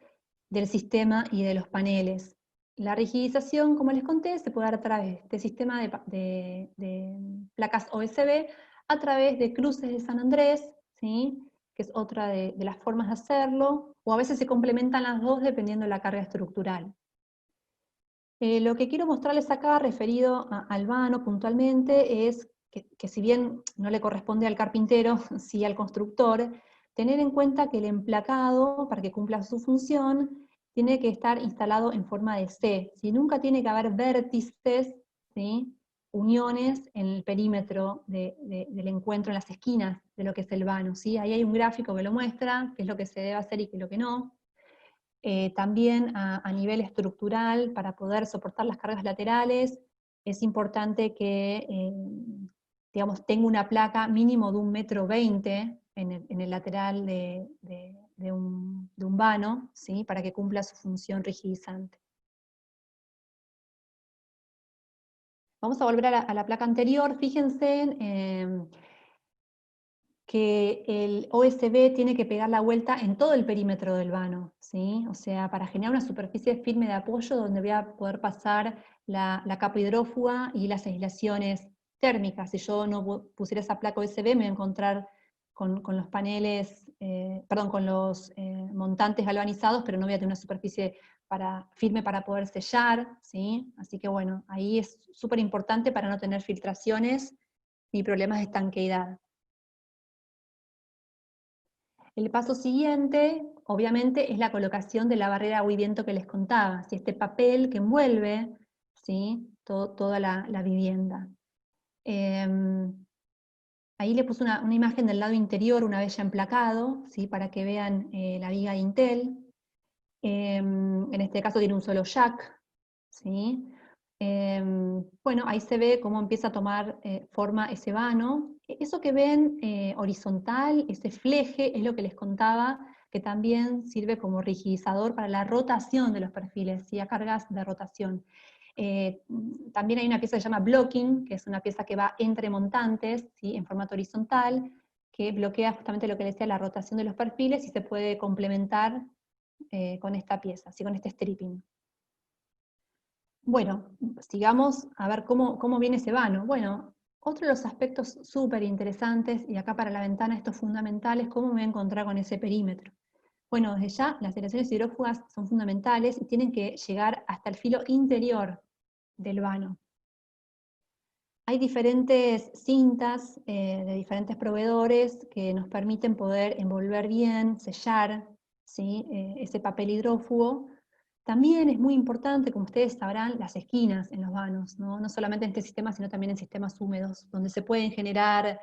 del sistema y de los paneles. La rigidización, como les conté, se puede dar a través de sistema de placas OSB, a través de cruces de San Andrés, ¿sí? Que es otra de las formas de hacerlo, o a veces se complementan las dos dependiendo de la carga estructural. Lo que quiero mostrarles acá, referido al vano puntualmente, es que si bien no le corresponde al carpintero, sí al constructor, tener en cuenta que el emplacado, para que cumpla su función, tiene que estar instalado en forma de C. Si nunca tiene que haber vértices, ¿sí? Uniones en el perímetro del encuentro, en las esquinas de lo que es el vano, ¿sí? Ahí hay un gráfico que lo muestra, qué es lo que se debe hacer y qué es lo que no. También a nivel estructural, para poder soportar las cargas laterales, es importante que digamos, tenga una placa mínimo de 1,20 m en el lateral de un vano, ¿sí? Para que cumpla su función rigidizante. Vamos a volver a la placa anterior. Fíjense que el OSB tiene que pegar la vuelta en todo el perímetro del vano, ¿sí? O sea, para generar una superficie firme de apoyo donde voy a poder pasar la capa hidrófuga y las aislaciones térmicas. Si yo no pusiera esa placa OSB, me voy a encontrar con los paneles, con los montantes galvanizados, pero no voy a tener una superficie firme para poder sellar, ¿sí? Así que bueno, ahí es súper importante para no tener filtraciones ni problemas de estanqueidad. El paso siguiente, obviamente, es la colocación de la barrera agua y viento que les contaba, ¿sí? Este papel que envuelve, ¿sí? Toda la vivienda. Ahí le puse una imagen del lado interior, una vez ya emplacado, ¿sí? Para que vean la viga de Intel. En este caso tiene un solo jack, ¿sí? Bueno, ahí se ve cómo empieza a tomar forma ese vano. Eso que ven horizontal, ese fleje, es lo que les contaba, que también sirve como rigidizador para la rotación de los perfiles, ¿sí? A cargas de rotación. También hay una pieza que se llama blocking, que es una pieza que va entre montantes, ¿sí? En formato horizontal, que bloquea justamente lo que les decía, la rotación de los perfiles, y se puede complementar con esta pieza, ¿sí? Con este stripping. Bueno, sigamos a ver cómo viene ese vano. Bueno, otro de los aspectos súper interesantes, y acá para la ventana esto es fundamental, es cómo me voy a encontrar con ese perímetro. Bueno, desde ya las aislaciones hidrófugas son fundamentales y tienen que llegar hasta el filo interior del vano. hay diferentes cintas de diferentes proveedores que nos permiten poder envolver bien, sellar, ¿sí? Ese papel hidrófugo. También es muy importante, como ustedes sabrán, las esquinas en los vanos, ¿no? No solamente en este sistema, sino también en sistemas húmedos, donde se pueden generar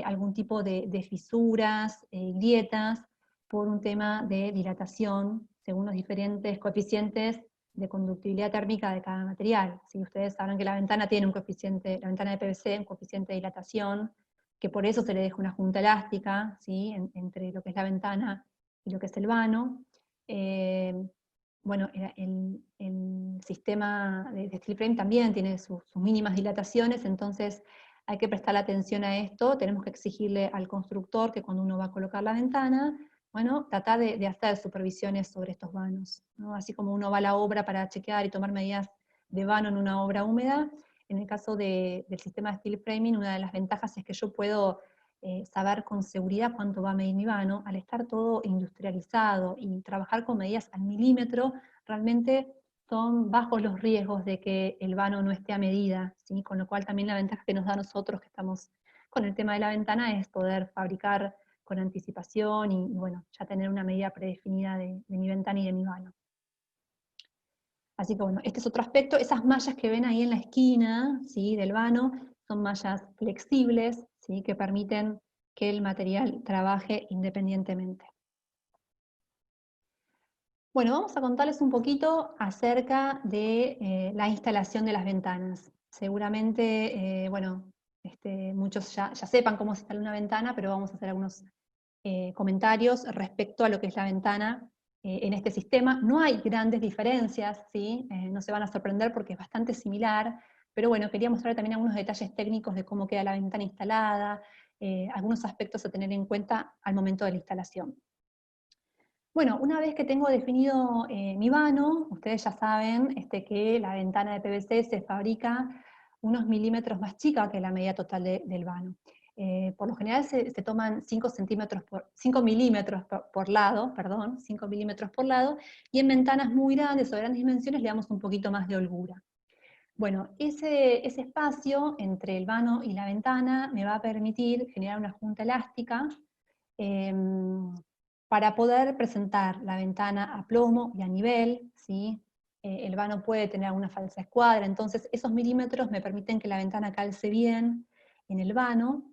algún tipo de fisuras, grietas, por un tema de dilatación, según los diferentes coeficientes de conductibilidad térmica de cada material. ¿Sí? Ustedes sabrán que la ventana tiene un coeficiente, la ventana de PVC, un coeficiente de dilatación, que por eso se le deja una junta elástica, ¿sí? Entre lo que es la ventana y lo que es el vano. Bueno, el sistema de steel frame también tiene sus mínimas dilataciones, entonces hay que prestar atención a esto, tenemos que exigirle al constructor que cuando uno va a colocar la ventana, bueno, tratar de hacer supervisiones sobre estos vanos, ¿no? Así como uno va a la obra para chequear y tomar medidas de vano en una obra húmeda, en el caso del sistema de steel framing, una de las ventajas es que yo puedo saber con seguridad cuánto va a medir mi vano. Al estar todo industrializado y trabajar con medidas al milímetro, realmente son bajos los riesgos de que el vano no esté a medida, ¿sí? Con lo cual también la ventaja que nos da a nosotros que estamos con el tema de la ventana es poder fabricar con anticipación y bueno, ya tener una medida predefinida de mi ventana y de mi vano. Así que bueno, este es otro aspecto. Esas mallas que ven ahí en la esquina, ¿sí? Del vano son mallas flexibles, ¿sí? Que permiten que el material trabaje independientemente. Bueno, vamos a contarles un poquito acerca de la instalación de las ventanas. Seguramente, bueno, muchos ya sepan cómo se instala una ventana, pero vamos a hacer algunos comentarios respecto a lo que es la ventana en este sistema. No hay grandes diferencias, ¿sí? No se van a sorprender porque es bastante similar, pero bueno, quería mostrar también algunos detalles técnicos de cómo queda la ventana instalada, algunos aspectos a tener en cuenta al momento de la instalación. Bueno, una vez que tengo definido mi vano, ustedes ya saben que la ventana de PVC se fabrica unos milímetros más chica que la medida total del vano. Por lo general se toman 5 milímetros por lado, perdón, 5 milímetros por lado, y en ventanas muy grandes o de grandes dimensiones le damos un poquito más de holgura. Bueno, ese espacio entre el vano y la ventana me va a permitir generar una junta elástica para poder presentar la ventana a plomo y a nivel, ¿sí? El vano puede tener alguna falsa escuadra, entonces esos milímetros me permiten que la ventana calce bien en el vano,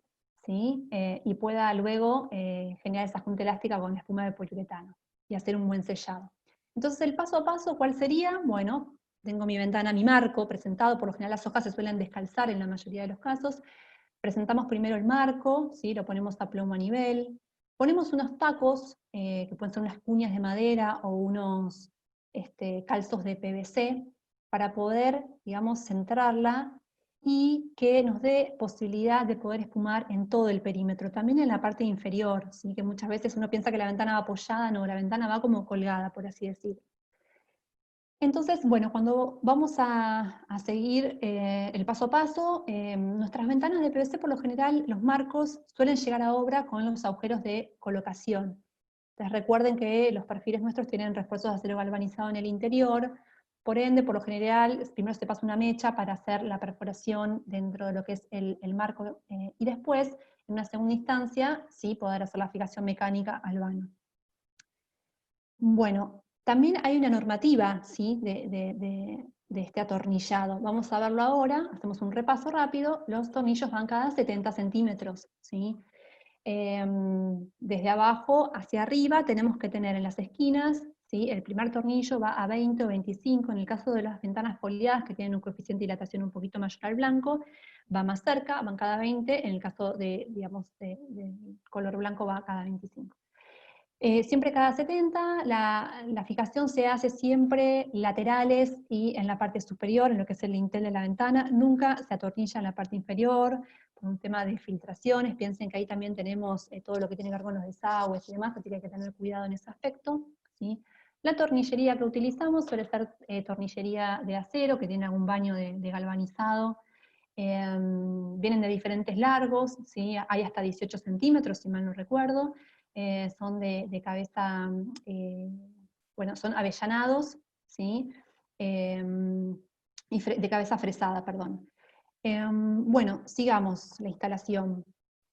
¿sí? Y pueda luego generar esa junta elástica con la espuma de poliuretano y hacer un buen sellado. Entonces el paso a paso, ¿cuál sería? Bueno, tengo mi ventana, mi marco presentado, por lo general las hojas se suelen descalzar en la mayoría de los casos. Presentamos primero el marco, ¿sí? Lo ponemos a plomo a nivel, ponemos unos tacos, que pueden ser unas cuñas de madera o unos calzos de PVC, para poder, digamos, centrarla y que nos dé posibilidad de poder espumar en todo el perímetro, también en la parte inferior, ¿sí? Que muchas veces uno piensa que la ventana va apoyada, no, la ventana va como colgada, por así decir. Entonces, bueno, cuando vamos a seguir el paso a paso, nuestras ventanas de PVC, por lo general, los marcos suelen llegar a obra con los agujeros de colocación. Entonces recuerden que los perfiles nuestros tienen refuerzos de acero galvanizado en el interior, por ende, por lo general, primero se pasa una mecha para hacer la perforación dentro de lo que es el marco, y después, en una segunda instancia, sí, poder hacer la fijación mecánica al vano. Bueno, también hay una normativa, ¿sí? de este atornillado. Vamos a verlo ahora, hacemos un repaso rápido. Los tornillos van cada 70 centímetros, ¿sí? Desde abajo hacia arriba tenemos que tener en las esquinas, ¿sí? El primer tornillo va a 20 o 25, en el caso de las ventanas foliadas que tienen un coeficiente de dilatación un poquito mayor al blanco, va más cerca, van cada 20, en el caso de, digamos, de color blanco va cada 25. Siempre cada 70, la fijación se hace siempre laterales y en la parte superior, en lo que es el lintel de la ventana, nunca se atornilla en la parte inferior, por un tema de filtraciones. Piensen que ahí también tenemos todo lo que tiene que ver con los desagües y demás, así que hay que tener cuidado en ese aspecto, ¿sí? La tornillería que utilizamos suele ser tornillería de acero, que tiene algún baño de galvanizado. Vienen de diferentes largos, ¿sí? Hay hasta 18 centímetros, si mal no recuerdo. Son de cabeza, bueno, son avellanados, ¿sí? Y de cabeza fresada, perdón. Bueno, sigamos la instalación.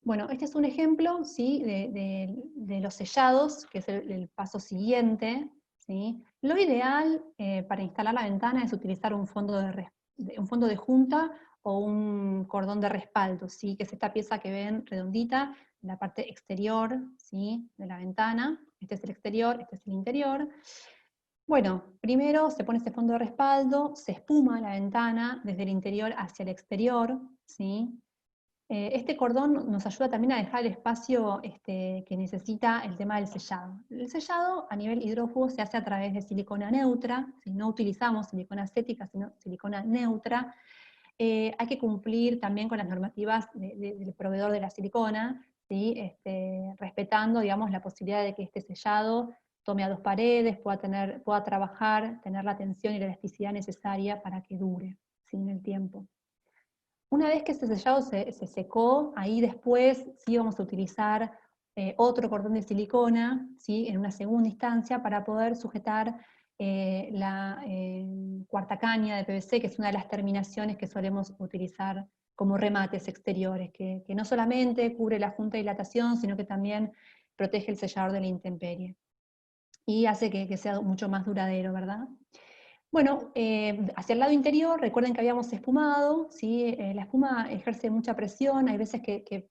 Bueno, este es un ejemplo, ¿sí? de los sellados, que es el paso siguiente, ¿sí? Lo ideal para instalar la ventana es utilizar un fondo de junta o un cordón de respaldo, ¿sí? Que es esta pieza que ven redondita, la parte exterior, ¿sí? De la ventana. Este es el exterior, este es el interior. Bueno, primero se pone este fondo de respaldo, se espuma la ventana desde el interior hacia el exterior, ¿sí? Este cordón nos ayuda también a dejar el espacio que necesita el tema del sellado. El sellado a nivel hidrófugo se hace a través de silicona neutra, si no utilizamos silicona acética, sino silicona neutra. Hay que cumplir también con las normativas del proveedor de la silicona, ¿sí? Respetando, digamos, la posibilidad de que este sellado tome a 2 paredes, pueda trabajar, tener la tensión y la elasticidad necesaria para que dure, ¿sí? En el tiempo. Una vez que ese sellado se secó, ahí después sí vamos a utilizar otro cordón de silicona, ¿sí? En una segunda instancia, para poder sujetar la cuarta caña de PVC, que es una de las terminaciones que solemos utilizar como remates exteriores, que no solamente cubre la junta de dilatación, sino que también protege el sellador de la intemperie. Y hace que sea mucho más duradero, ¿verdad? Bueno, hacia el lado interior, recuerden que habíamos espumado, ¿sí? La espuma ejerce mucha presión, hay veces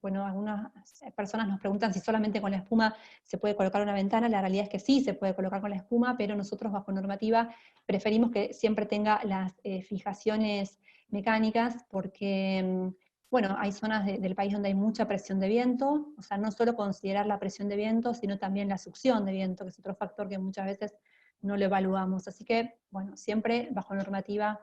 bueno, algunas personas nos preguntan si solamente con la espuma se puede colocar una ventana, la realidad es que sí se puede colocar con la espuma, pero nosotros bajo normativa preferimos que siempre tenga las fijaciones mecánicas, porque, bueno, hay zonas del país donde hay mucha presión de viento, o sea, no solo considerar la presión de viento, sino también la succión de viento, que es otro factor que muchas veces no lo evaluamos. Así que, bueno, siempre bajo normativa,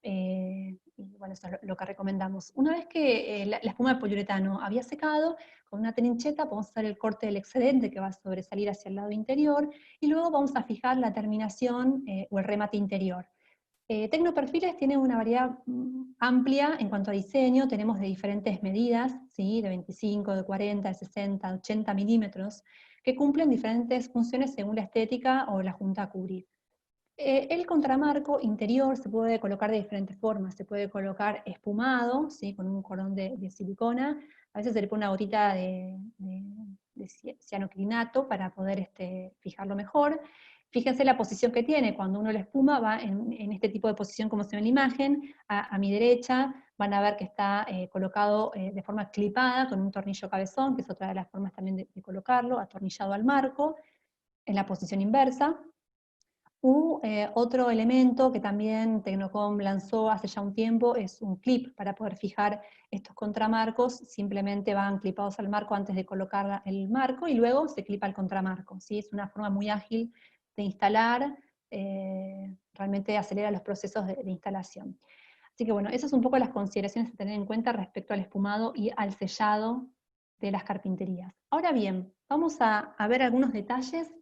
y bueno, eso es lo que recomendamos. Una vez que la espuma de poliuretano había secado, con una trincheta podemos hacer el corte del excedente que va a sobresalir hacia el lado interior, y luego vamos a fijar la terminación o el remate interior. Tecnoperfiles tiene una variedad amplia en cuanto a diseño, tenemos de diferentes medidas, ¿sí? De 25, de 40, de 60, de 80 milímetros, que cumplen diferentes funciones según la estética o la junta a cubrir. El contramarco interior se puede colocar de diferentes formas, se puede colocar espumado, ¿sí? Con un cordón de silicona, a veces se le pone una gotita de cianocrinato para poder fijarlo mejor. Fíjense la posición que tiene, cuando uno la espuma va en este tipo de posición como se ve en la imagen, a mi derecha van a ver que está colocado de forma clipada con un tornillo cabezón, que es otra de las formas también de colocarlo, atornillado al marco, en la posición inversa. Otro elemento que también Tecnocom lanzó hace ya un tiempo es un clip para poder fijar estos contramarcos, simplemente van clipados al marco antes de colocar el marco y luego se clipa el contramarco, ¿sí? Es una forma muy ágil de instalar, realmente acelera los procesos de instalación. Así que bueno, esas son un poco las consideraciones a tener en cuenta respecto al espumado y al sellado de las carpinterías. Ahora bien, vamos a ver algunos detalles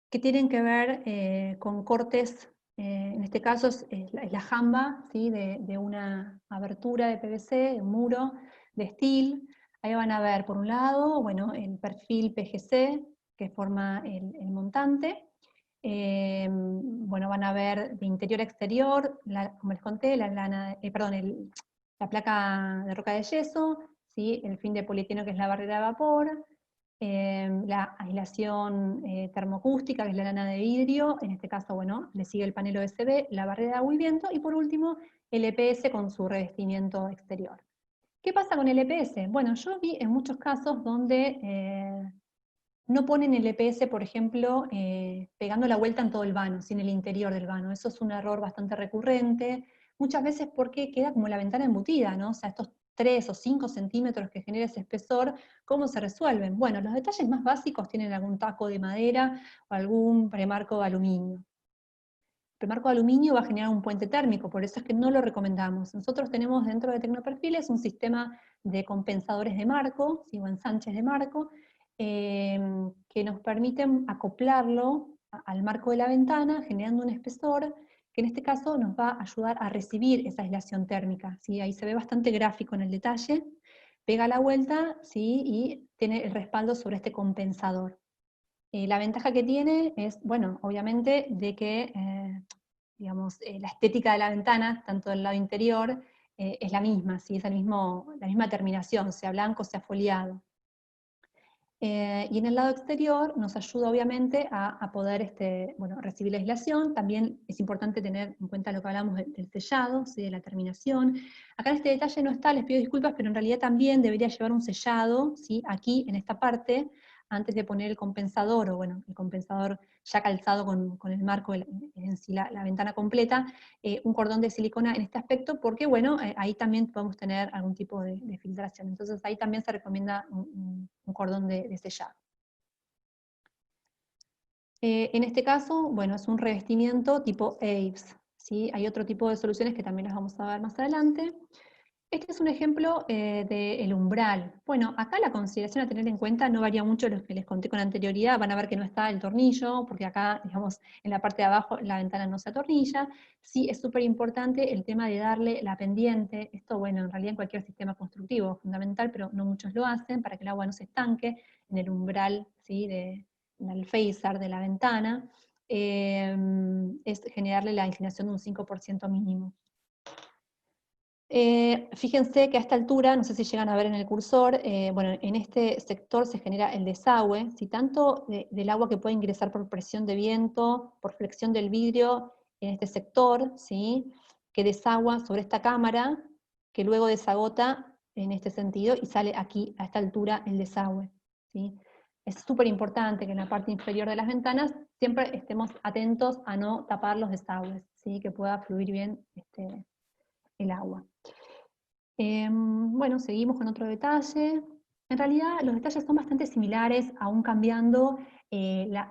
que tienen que ver con cortes, en este caso es la jamba, ¿sí? de una abertura de PVC, de un muro de steel. Ahí van a ver, por un lado, bueno, el perfil PGC que forma el montante. Bueno, van a ver de interior a exterior, como les conté, la placa de roca de yeso, ¿sí? El film de polietileno que es la barrera de vapor, la aislación termoacústica, que es la lana de vidrio, en este caso, bueno, le sigue el panel OSB, la barrera de agua y viento, y por último, el EPS con su revestimiento exterior. ¿Qué pasa con el EPS? Bueno, yo vi en muchos casos donde no ponen el EPS, por ejemplo, pegando la vuelta en todo el vano, sin el interior del vano. Eso es un error bastante recurrente, muchas veces porque queda como la ventana embutida, ¿no? O sea, estos 3 o 5 centímetros que genera ese espesor, ¿cómo se resuelven? Bueno, los detalles más básicos tienen algún taco de madera o algún premarco de aluminio. El premarco de aluminio va a generar un puente térmico, por eso es que no lo recomendamos. Nosotros tenemos dentro de Tecnoperfiles un sistema de compensadores de marco, ¿sí? O ensanches de marco, que nos permiten acoplarlo al marco de la ventana, generando un espesor, que en este caso nos va a ayudar a recibir esa aislación térmica, ¿sí? Ahí se ve bastante gráfico en el detalle, pega la vuelta, ¿sí? Y tiene el respaldo sobre este compensador. La ventaja que tiene es, bueno, obviamente, de que, digamos, la estética de la ventana, tanto del lado interior es la misma, ¿sí? Es la misma terminación, sea blanco, sea foliado. Y en el lado exterior nos ayuda obviamente a poder recibir la aislación. También es importante tener en cuenta lo que hablamos del sellado, ¿sí? De la terminación. Acá en este detalle no está, les pido disculpas, pero en realidad también debería llevar un sellado, ¿sí? Aquí en esta parte, antes de poner el compensador, o bueno, el compensador ya calzado con el marco en sí, la ventana completa, un cordón de silicona en este aspecto, porque bueno, ahí también podemos tener algún tipo de filtración. Entonces ahí también se recomienda un cordón de sellado. En este caso, bueno, es un revestimiento tipo AVES, ¿sí? Hay otro tipo de soluciones que también las vamos a ver más adelante. Este es un ejemplo del umbral. Bueno, acá la consideración a tener en cuenta no varía mucho de lo que les conté con anterioridad. Van a ver que no está el tornillo, porque acá, digamos, en la parte de abajo la ventana no se atornilla. Sí, es súper importante el tema de darle la pendiente. Esto, bueno, en realidad en cualquier sistema constructivo es fundamental, pero no muchos lo hacen, para que el agua no se estanque en el umbral, ¿sí? En el facer de la ventana. Es generarle la inclinación de un 5% mínimo. Fíjense que a esta altura, no sé si llegan a ver en el cursor, bueno, en este sector se genera el desagüe, ¿sí? Tanto del agua que puede ingresar por presión de viento, por flexión del vidrio en este sector, ¿sí? Que desagua sobre esta cámara, que luego desagota en este sentido y sale aquí, a esta altura, el desagüe, ¿sí? Es súper importante que en la parte inferior de las ventanas siempre estemos atentos a no tapar los desagües, ¿sí? Que pueda fluir bien el agua. Bueno, seguimos con otro detalle. En realidad los detalles son bastante similares, aún cambiando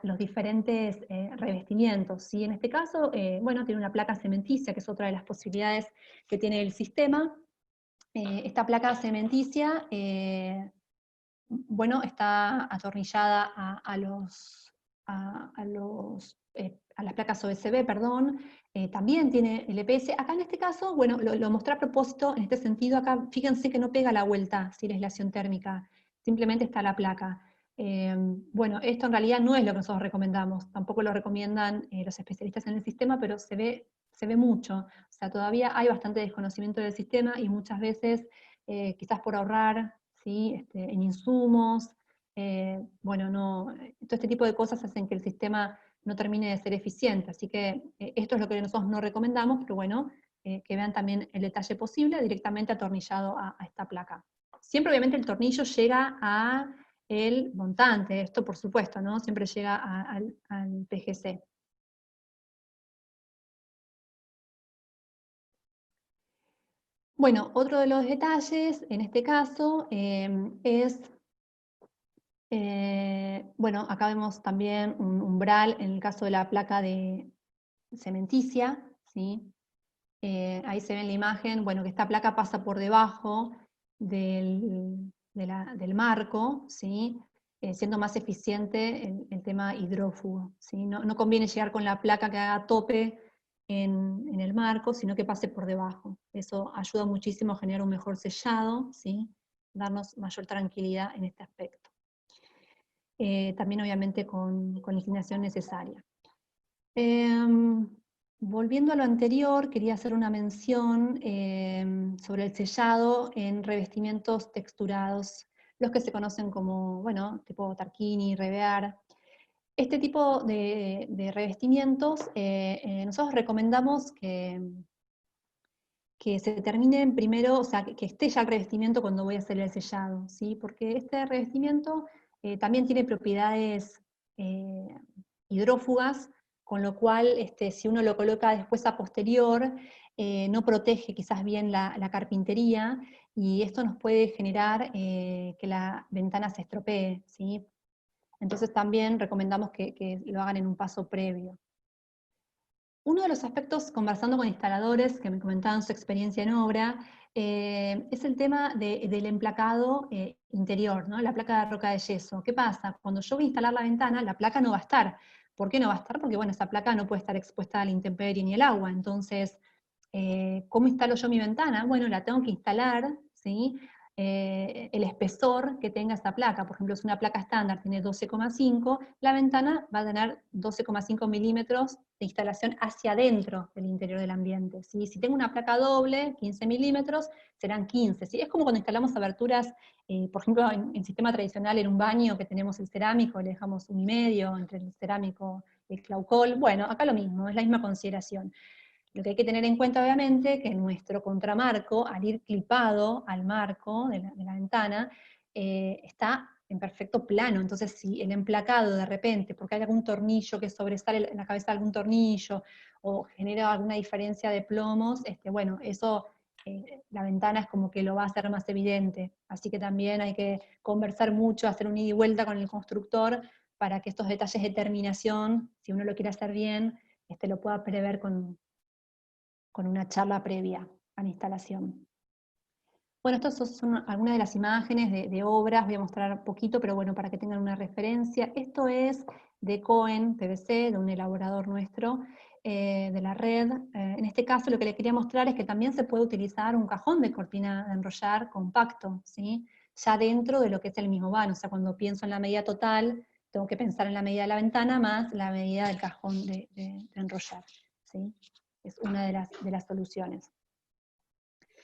los diferentes revestimientos, ¿sí? En este caso, bueno, tiene una placa cementicia, que es otra de las posibilidades que tiene el sistema. Esta placa cementicia, bueno, está atornillada a las placas OSB, perdón, también tiene el EPS. Acá en este caso, bueno, lo mostré a propósito, en este sentido, acá fíjense que no pega la vuelta, ¿sí? La aislación térmica, simplemente está la placa. Bueno, esto en realidad no es lo que nosotros recomendamos, tampoco lo recomiendan los especialistas en el sistema, pero se ve mucho. O sea, todavía hay bastante desconocimiento del sistema y muchas veces, quizás por ahorrar, ¿sí? En insumos, bueno, todo este tipo de cosas hacen que el sistema no termine de ser eficiente, así que esto es lo que nosotros no recomendamos, pero bueno, que vean también el detalle posible directamente atornillado a esta placa. Siempre obviamente el tornillo llega a el montante, esto por supuesto, ¿no? Siempre llega al PGC. Bueno, otro de los detalles, en este caso, es, bueno, acá vemos también un umbral en el caso de la placa de cementicia, ¿sí? Ahí se ve en la imagen, bueno, que esta placa pasa por debajo del marco, ¿sí? Siendo más eficiente el tema hidrófugo, ¿sí? No conviene llegar con la placa que haga tope en el marco, sino que pase por debajo. Eso ayuda muchísimo a generar un mejor sellado, ¿sí? Darnos mayor tranquilidad en este aspecto. También obviamente con la inclinación necesaria. Volviendo a lo anterior, quería hacer una mención sobre el sellado en revestimientos texturados, los que se conocen como, bueno, tipo Tarquini, Revear. Este tipo de revestimientos, nosotros recomendamos que se terminen primero, o sea, que esté ya el revestimiento cuando voy a hacer el sellado, ¿sí? Porque este revestimiento también tiene propiedades hidrófugas, con lo cual si uno lo coloca después a posterior, no protege quizás bien la carpintería, y esto nos puede generar que la ventana se estropee, ¿sí? Entonces también recomendamos que lo hagan en un paso previo. Uno de los aspectos, conversando con instaladores que me comentaban su experiencia en obra, es el tema del emplacado interior, ¿no? La placa de roca de yeso. ¿Qué pasa? Cuando yo voy a instalar la ventana, la placa no va a estar. ¿Por qué no va a estar? Porque bueno, esa placa no puede estar expuesta a la intemperie ni el agua. Entonces, ¿cómo instalo yo mi ventana? Bueno, la tengo que instalar, ¿sí? el espesor que tenga esa placa. Por ejemplo, si una placa estándar tiene 12,5, la ventana va a tener 12,5 milímetros de instalación hacia adentro del interior del ambiente, ¿sí? Si tengo una placa doble, 15 milímetros, serán 15, ¿sí? Es como cuando instalamos aberturas, por ejemplo, en sistema tradicional, en un baño que tenemos el cerámico, le dejamos 1,5 entre el cerámico y el claucol. Bueno, acá lo mismo, es la misma consideración. Lo que hay que tener en cuenta, obviamente, que nuestro contramarco, al ir clipado al marco de la ventana, está en perfecto plano. Entonces, si el emplacado de repente, porque hay algún tornillo que sobresale en la cabeza de algún tornillo, o genera alguna diferencia de plomos, bueno, eso, la ventana es como que lo va a hacer más evidente. Así que también hay que conversar mucho, hacer un ida y vuelta con el constructor, para que estos detalles de terminación, si uno lo quiere hacer bien, lo pueda prever con una charla previa a la instalación. Bueno, estas son algunas de las imágenes de obras, voy a mostrar poquito, pero bueno, para que tengan una referencia. Esto es de Cohen PVC, de un elaborador nuestro, de la red. En este caso lo que le quería mostrar es que también se puede utilizar un cajón de cortina de enrollar compacto, ¿sí? Ya dentro de lo que es el mismo vano, o sea, cuando pienso en la medida total, tengo que pensar en la medida de la ventana más la medida del cajón de enrollar, ¿sí? Es una de las soluciones.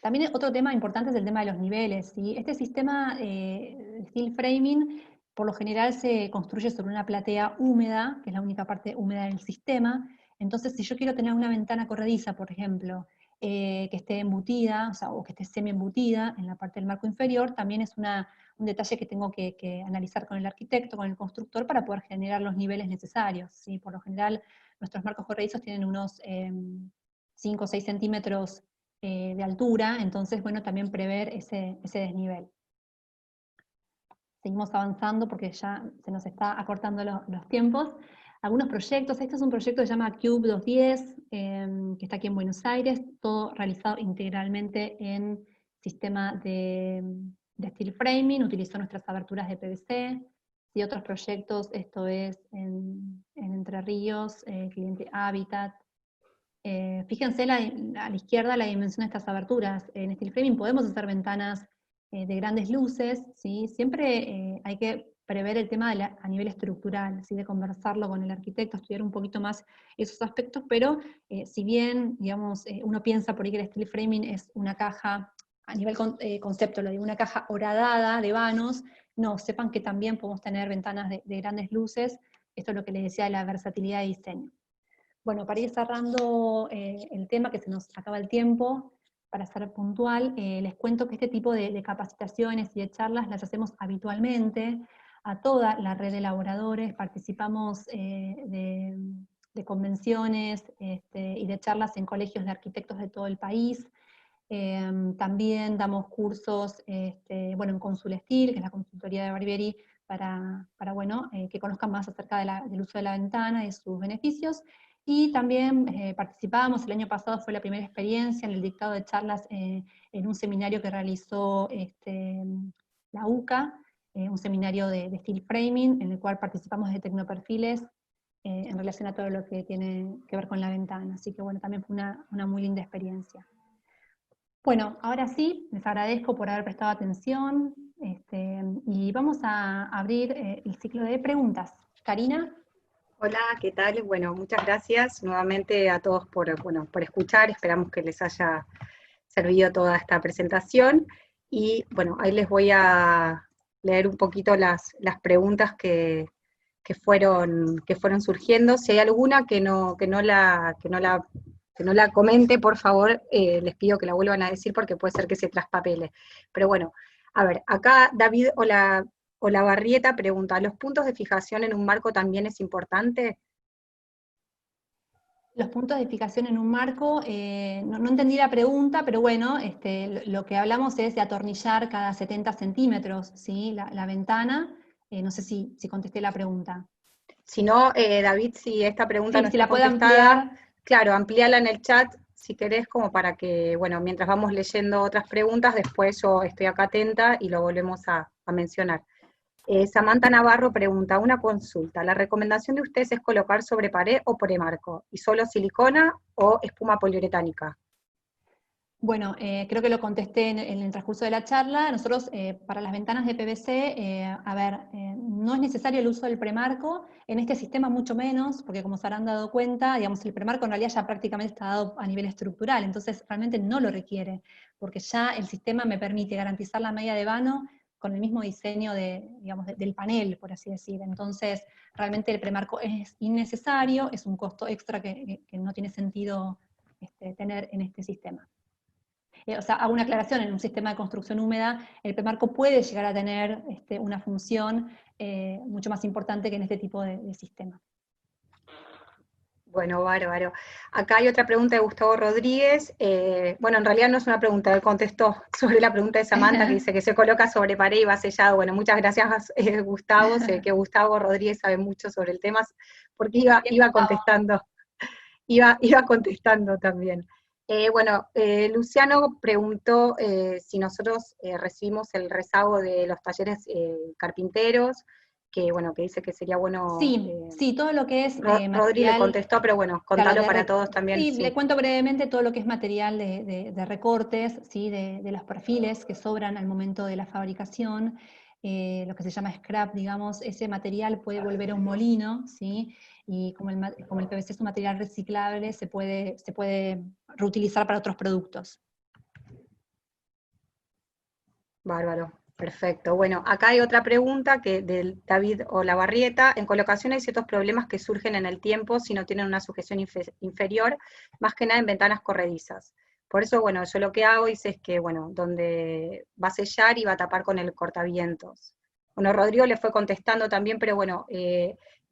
También otro tema importante es el tema de los niveles, ¿sí? Este sistema de steel framing, por lo general se construye sobre una platea húmeda, que es la única parte húmeda del sistema. Entonces, si yo quiero tener una ventana corrediza, por ejemplo, que esté embutida, o sea, o que esté semi-embutida en la parte del marco inferior, también es un detalle que tengo que analizar con el arquitecto, con el constructor, para poder generar los niveles necesarios, ¿sí? Por lo general, nuestros marcos corredizos tienen unos 5 o 6 centímetros de altura, entonces, bueno, también prever ese desnivel. Seguimos avanzando porque ya se nos está acortando los tiempos. Algunos proyectos, este es un proyecto que se llama Cube 210, que está aquí en Buenos Aires, todo realizado integralmente en sistema de steel framing, utilizó nuestras aberturas de PVC, y otros proyectos, esto es en Entre Ríos, cliente Habitat. Fíjense a la izquierda la dimensión de estas aberturas. En steel framing podemos hacer ventanas de grandes luces, ¿sí? Siempre hay que prever el tema a nivel estructural, ¿sí? De conversarlo con el arquitecto, estudiar un poquito más esos aspectos, pero si bien, digamos, uno piensa por ahí que el steel framing es una caja, a nivel concepto, lo digo, una caja horadada de vanos, no, sepan que también podemos tener ventanas de grandes luces. Esto es lo que les decía de la versatilidad de diseño. Bueno, para ir cerrando el tema, que se nos acaba el tiempo, para ser puntual, les cuento que este tipo de capacitaciones y de charlas las hacemos habitualmente a toda la red de elaboradores, participamos de convenciones y de charlas en colegios de arquitectos de todo el país. También damos cursos bueno, en Consulestil, que es la consultoría de Barbieri, para bueno, que conozcan más acerca del uso de la ventana y sus beneficios. Y también participamos, el año pasado fue la primera experiencia en el dictado de charlas en un seminario que realizó la UCA, un seminario de steel framing, en el cual participamos de tecnoperfiles en relación a todo lo que tiene que ver con la ventana. Así que bueno, también fue una muy linda experiencia. Bueno, ahora sí, les agradezco por haber prestado atención, y vamos a abrir el ciclo de preguntas. Karina. Hola, ¿qué tal? Bueno, muchas gracias nuevamente a todos por escuchar, esperamos que les haya servido toda esta presentación, y bueno, ahí les voy a leer un poquito las preguntas que fueron surgiendo. Si hay alguna que no la comente, por favor, les pido que la vuelvan a decir porque puede ser que se traspapele. Pero bueno, a ver, acá David Olavarrieta pregunta, ¿los puntos de fijación en un marco también es importante? Los puntos de fijación en un marco, no entendí la pregunta, pero bueno, lo que hablamos es de atornillar cada 70 centímetros, ¿sí? La ventana. No sé si contesté la pregunta. Si no, David, si esta pregunta Sí, no si está la puede contestada, ampliar. claro, amplíala en el chat si querés, como para que, bueno, mientras vamos leyendo otras preguntas, después yo estoy acá atenta y lo volvemos a mencionar. Samantha Navarro pregunta, una consulta, ¿la recomendación de ustedes es colocar sobre pared o premarco? ¿Y solo silicona o espuma poliuretánica? Bueno, creo que lo contesté en el transcurso de la charla. Nosotros, para las ventanas de PVC, no es necesario el uso del premarco, en este sistema mucho menos, porque como se habrán dado cuenta, digamos, el premarco en realidad ya prácticamente está dado a nivel estructural, entonces realmente no lo requiere, porque ya el sistema me permite garantizar la medida de vano con el mismo diseño digamos, del panel, por así decir. Entonces, realmente el premarco es innecesario, es un costo extra que no tiene sentido tener en este sistema. O sea, hago una aclaración, en un sistema de construcción húmeda, el premarco puede llegar a tener una función mucho más importante que en este tipo de sistema. Bueno, bárbaro. Acá hay otra pregunta de Gustavo Rodríguez. Bueno, en realidad no es una pregunta, él contestó sobre la pregunta de Samantha, que dice que se coloca sobre pared y va sellado. Bueno, muchas gracias, Gustavo. Sé que Gustavo Rodríguez sabe mucho sobre el tema, porque iba contestando. Iba contestando también. Bueno, Luciano preguntó si nosotros recibimos el rezago de los talleres carpinteros, que bueno, que dice que sería bueno. Sí, todo lo que es Rodri le material. contestó, pero bueno, Claro, contalo para todos también. sí, Sí. le cuento brevemente todo lo que es material de recortes, ¿sí? de los perfiles que sobran al momento de la fabricación, lo que se llama scrap, digamos, ese material puede volver a un molino, ¿sí? Y como el PVC es un material reciclable, se puede reutilizar para otros productos. Bárbaro, perfecto. Bueno, acá hay otra pregunta que del David Olavarrieta. En colocación hay ciertos problemas que surgen en el tiempo si no tienen una sujeción inferior, más que nada en ventanas corredizas. Por eso, bueno, yo lo que hago es que, bueno, donde va a sellar y va a tapar con el cortavientos. Bueno, Rodrigo le fue contestando también, pero bueno,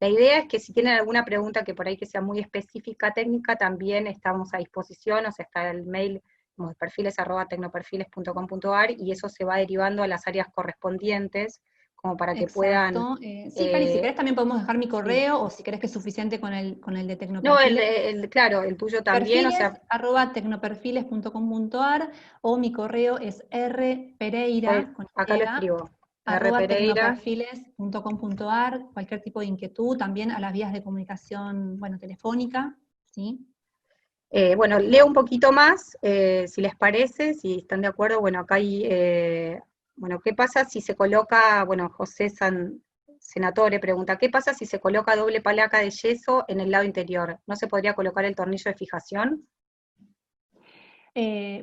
la idea es que si tienen alguna pregunta que por ahí que sea muy específica, técnica, también estamos a disposición, o sea, está el mail perfiles@tecnoperfiles.com.ar, y eso se va derivando a las áreas correspondientes, como para que puedan. Sí, Cari, si querés también podemos dejar mi correo, Sí. o si querés que es suficiente con el de No, Tecnoperfiles. claro, el tuyo también, o sea. Perfiles@tecnoperfiles.com.ar, o mi correo es rpereira, con Acá lo Y, escribo, R. arroba Pereira. tecnoperfiles.com.ar, cualquier tipo de inquietud, también a las vías de comunicación, bueno, telefónica, ¿sí? Bueno, leo un poquito más, si les parece, si están de acuerdo. Bueno, acá hay, bueno, ¿qué pasa si se coloca, bueno, José Senatore pregunta, ¿qué pasa si se coloca doble placa de yeso en el lado interior? ¿No se podría colocar el tornillo de fijación?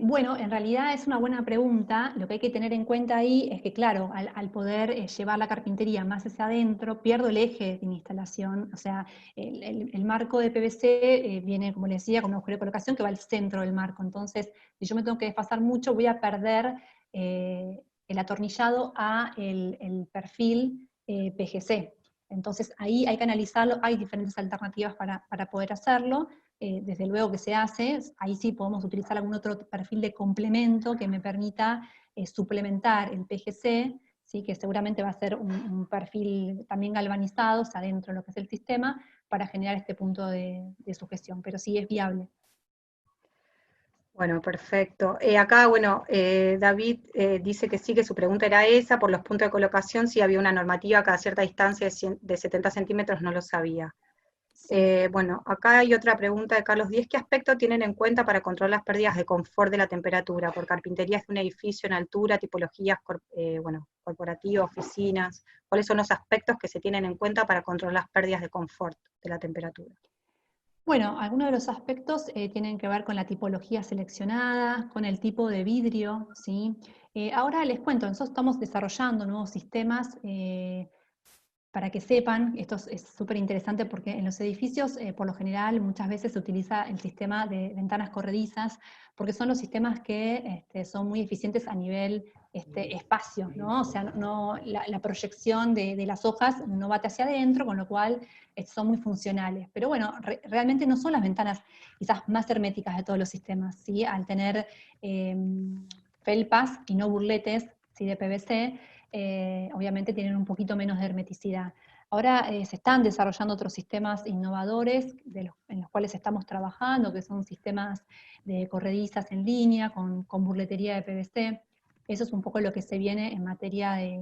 Bueno, en realidad es una buena pregunta. Lo que hay que tener en cuenta ahí es que, claro, al poder llevar la carpintería más hacia adentro, pierdo el eje de mi instalación. O sea, el marco de PVC viene, como les decía, con un agujero de colocación que va al centro del marco. Entonces, si yo me tengo que desfasar mucho, voy a perder el atornillado a el perfil PGC. Entonces, ahí hay que analizarlo. Hay diferentes alternativas para poder hacerlo. Desde luego que se hace, ahí sí podemos utilizar algún otro perfil de complemento que me permita suplementar el PGC, ¿sí? Que seguramente va a ser un perfil también galvanizado, o sea, dentro de lo que es el sistema, para generar este punto de sujeción, pero sí es viable. Bueno, perfecto. Acá, bueno, David dice que sí, que su pregunta era esa, por los puntos de colocación, si había una normativa a cada cierta distancia de 70 centímetros, no lo sabía. Sí. Bueno, acá hay otra pregunta de Carlos Díez. ¿Qué aspecto tienen en cuenta para controlar las pérdidas de confort de la temperatura? Por carpinterías de un edificio en altura, tipologías bueno, corporativas, oficinas. ¿Cuáles son los aspectos que se tienen en cuenta para controlar las pérdidas de confort de la temperatura? Bueno, algunos de los aspectos tienen que ver con la tipología seleccionada, con el tipo de vidrio, ¿sí? Ahora les cuento, nosotros estamos desarrollando nuevos sistemas para que sepan, esto es súper interesante porque en los edificios, por lo general, muchas veces se utiliza el sistema de ventanas corredizas, porque son los sistemas que son muy eficientes a nivel espacio, ¿no? O sea, la proyección de las hojas no bate hacia adentro, con lo cual son muy funcionales. Pero bueno, realmente no son las ventanas quizás más herméticas de todos los sistemas, ¿sí? Al tener felpas y no burletes, ¿sí? De PVC, obviamente tienen un poquito menos de hermeticidad. Ahora se están desarrollando otros sistemas innovadores en los cuales estamos trabajando, que son sistemas de corredizas en línea con burletería de PVC. Eso es un poco lo que se viene en materia de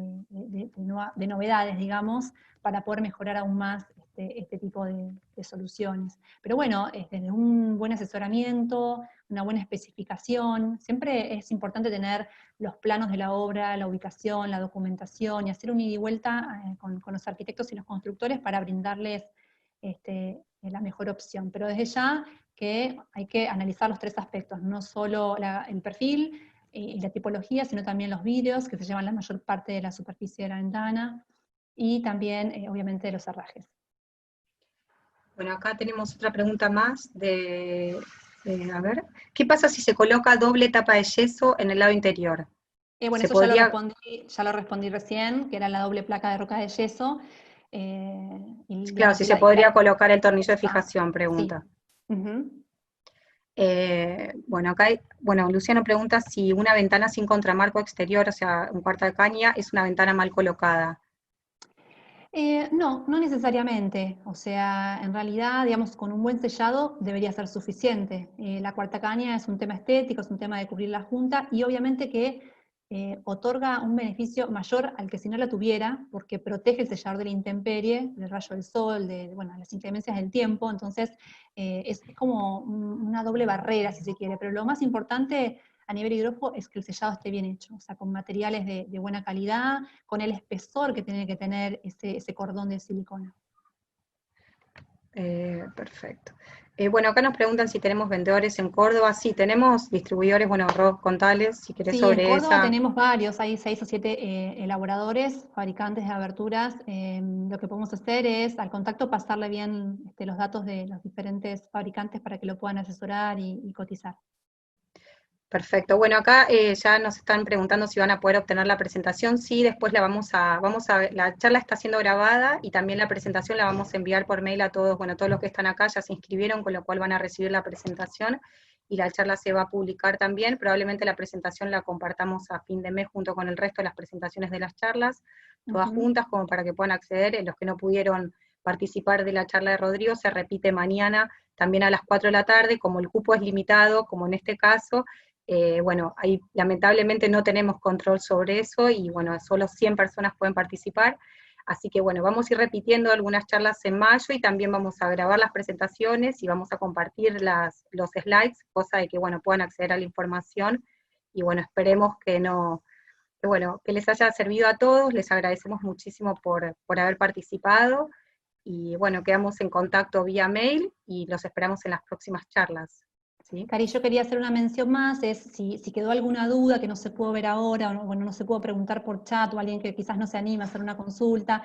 novedades, digamos, para poder mejorar aún más este tipo de soluciones. Pero bueno, desde un buen asesoramiento, una buena especificación, siempre es importante tener los planos de la obra, la ubicación, la documentación, y hacer un ida y vuelta con los arquitectos y los constructores para brindarles la mejor opción. Pero desde ya que hay que analizar los tres aspectos, no solo el perfil y la tipología, sino también los vidrios, que se llevan la mayor parte de la superficie de la ventana, y también, obviamente, los herrajes. Bueno, acá tenemos otra pregunta más a ver, ¿qué pasa si se coloca doble tapa de yeso en el lado interior? Bueno, ¿Se eso podría... ya lo respondí recién, que era la doble placa de roca de yeso. Y, Claro, digamos, si se podría colocar el tornillo de fijación, pregunta. Sí. Uh-huh. Bueno, acá Luciano pregunta si una ventana sin contramarco exterior, o sea, un cuarto de caña, es una ventana mal colocada. No necesariamente. O sea, en realidad, digamos, con un buen sellado debería ser suficiente. La cuarta caña es un tema estético, es un tema de cubrir la junta, y obviamente que otorga un beneficio mayor al que si no la tuviera, porque protege el sellador de la intemperie, del rayo del sol, bueno, las inclemencias del tiempo. Entonces, es como una doble barrera, si se quiere. Pero lo más importante a nivel hidrófugo es que el sellado esté bien hecho, o sea, con materiales de buena calidad, con el espesor que tiene que tener ese cordón de silicona. Perfecto. Bueno, acá nos preguntan si tenemos vendedores en Córdoba. Sí, tenemos distribuidores, bueno, Rob, contales, si querés, Sí, en sobre Córdoba esa. tenemos varios, hay 6 o 7 elaboradores, fabricantes de aberturas. Lo que podemos hacer es al contacto pasarle bien los datos de los diferentes fabricantes para que lo puedan asesorar y cotizar. Perfecto. Bueno, acá ya nos están preguntando si van a poder obtener la presentación. Sí, después vamos a ver. La charla está siendo grabada y también la presentación la vamos a enviar por mail a todos. Bueno, todos los que están acá ya se inscribieron, con lo cual van a recibir la presentación y la charla se va a publicar también. Probablemente la presentación la compartamos a fin de mes junto con el resto de las presentaciones de las charlas, todas juntas, como para que puedan acceder. Los que no pudieron participar de la charla de Rodrigo se repite mañana también a las 4 de la tarde, como el cupo es limitado, como en este caso. Bueno, ahí lamentablemente no tenemos control sobre eso y bueno, solo 100 personas pueden participar, así que bueno, vamos a ir repitiendo algunas charlas en mayo y también vamos a grabar las presentaciones y vamos a compartir los slides, cosa de que bueno, puedan acceder a la información y bueno, esperemos que les haya servido a todos, les agradecemos muchísimo por haber participado y bueno, quedamos en contacto vía mail y los esperamos en las próximas charlas. ¿Sí? Cari, yo quería hacer una mención más, es si quedó alguna duda que no se pudo ver ahora, o bueno, no se pudo preguntar por chat, o alguien que quizás no se anima a hacer una consulta,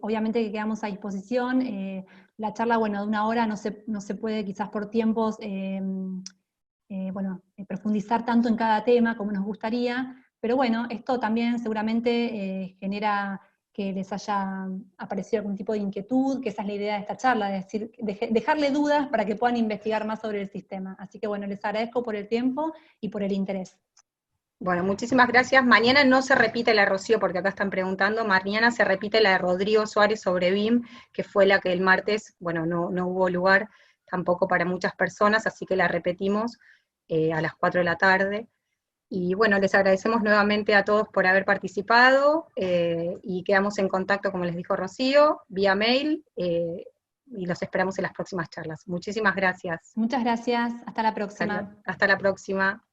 obviamente que quedamos a disposición. La charla, bueno, de una hora no se puede quizás por tiempos, profundizar tanto en cada tema como nos gustaría, pero bueno, esto también seguramente genera que les haya aparecido algún tipo de inquietud, que esa es la idea de esta charla, es decir, dejarle dudas para que puedan investigar más sobre el sistema. Así que bueno, les agradezco por el tiempo y por el interés. Bueno, muchísimas gracias. Mañana no se repite la de Rocío, porque acá están preguntando, mañana se repite la de Rodrigo Suárez sobre BIM, que fue la que el martes, bueno, no hubo lugar tampoco para muchas personas, así que la repetimos a las 4 de la tarde. Y bueno, les agradecemos nuevamente a todos por haber participado y quedamos en contacto, como les dijo Rocío, vía mail y los esperamos en las próximas charlas. Muchísimas gracias. Muchas gracias, hasta la próxima. Hasta la próxima.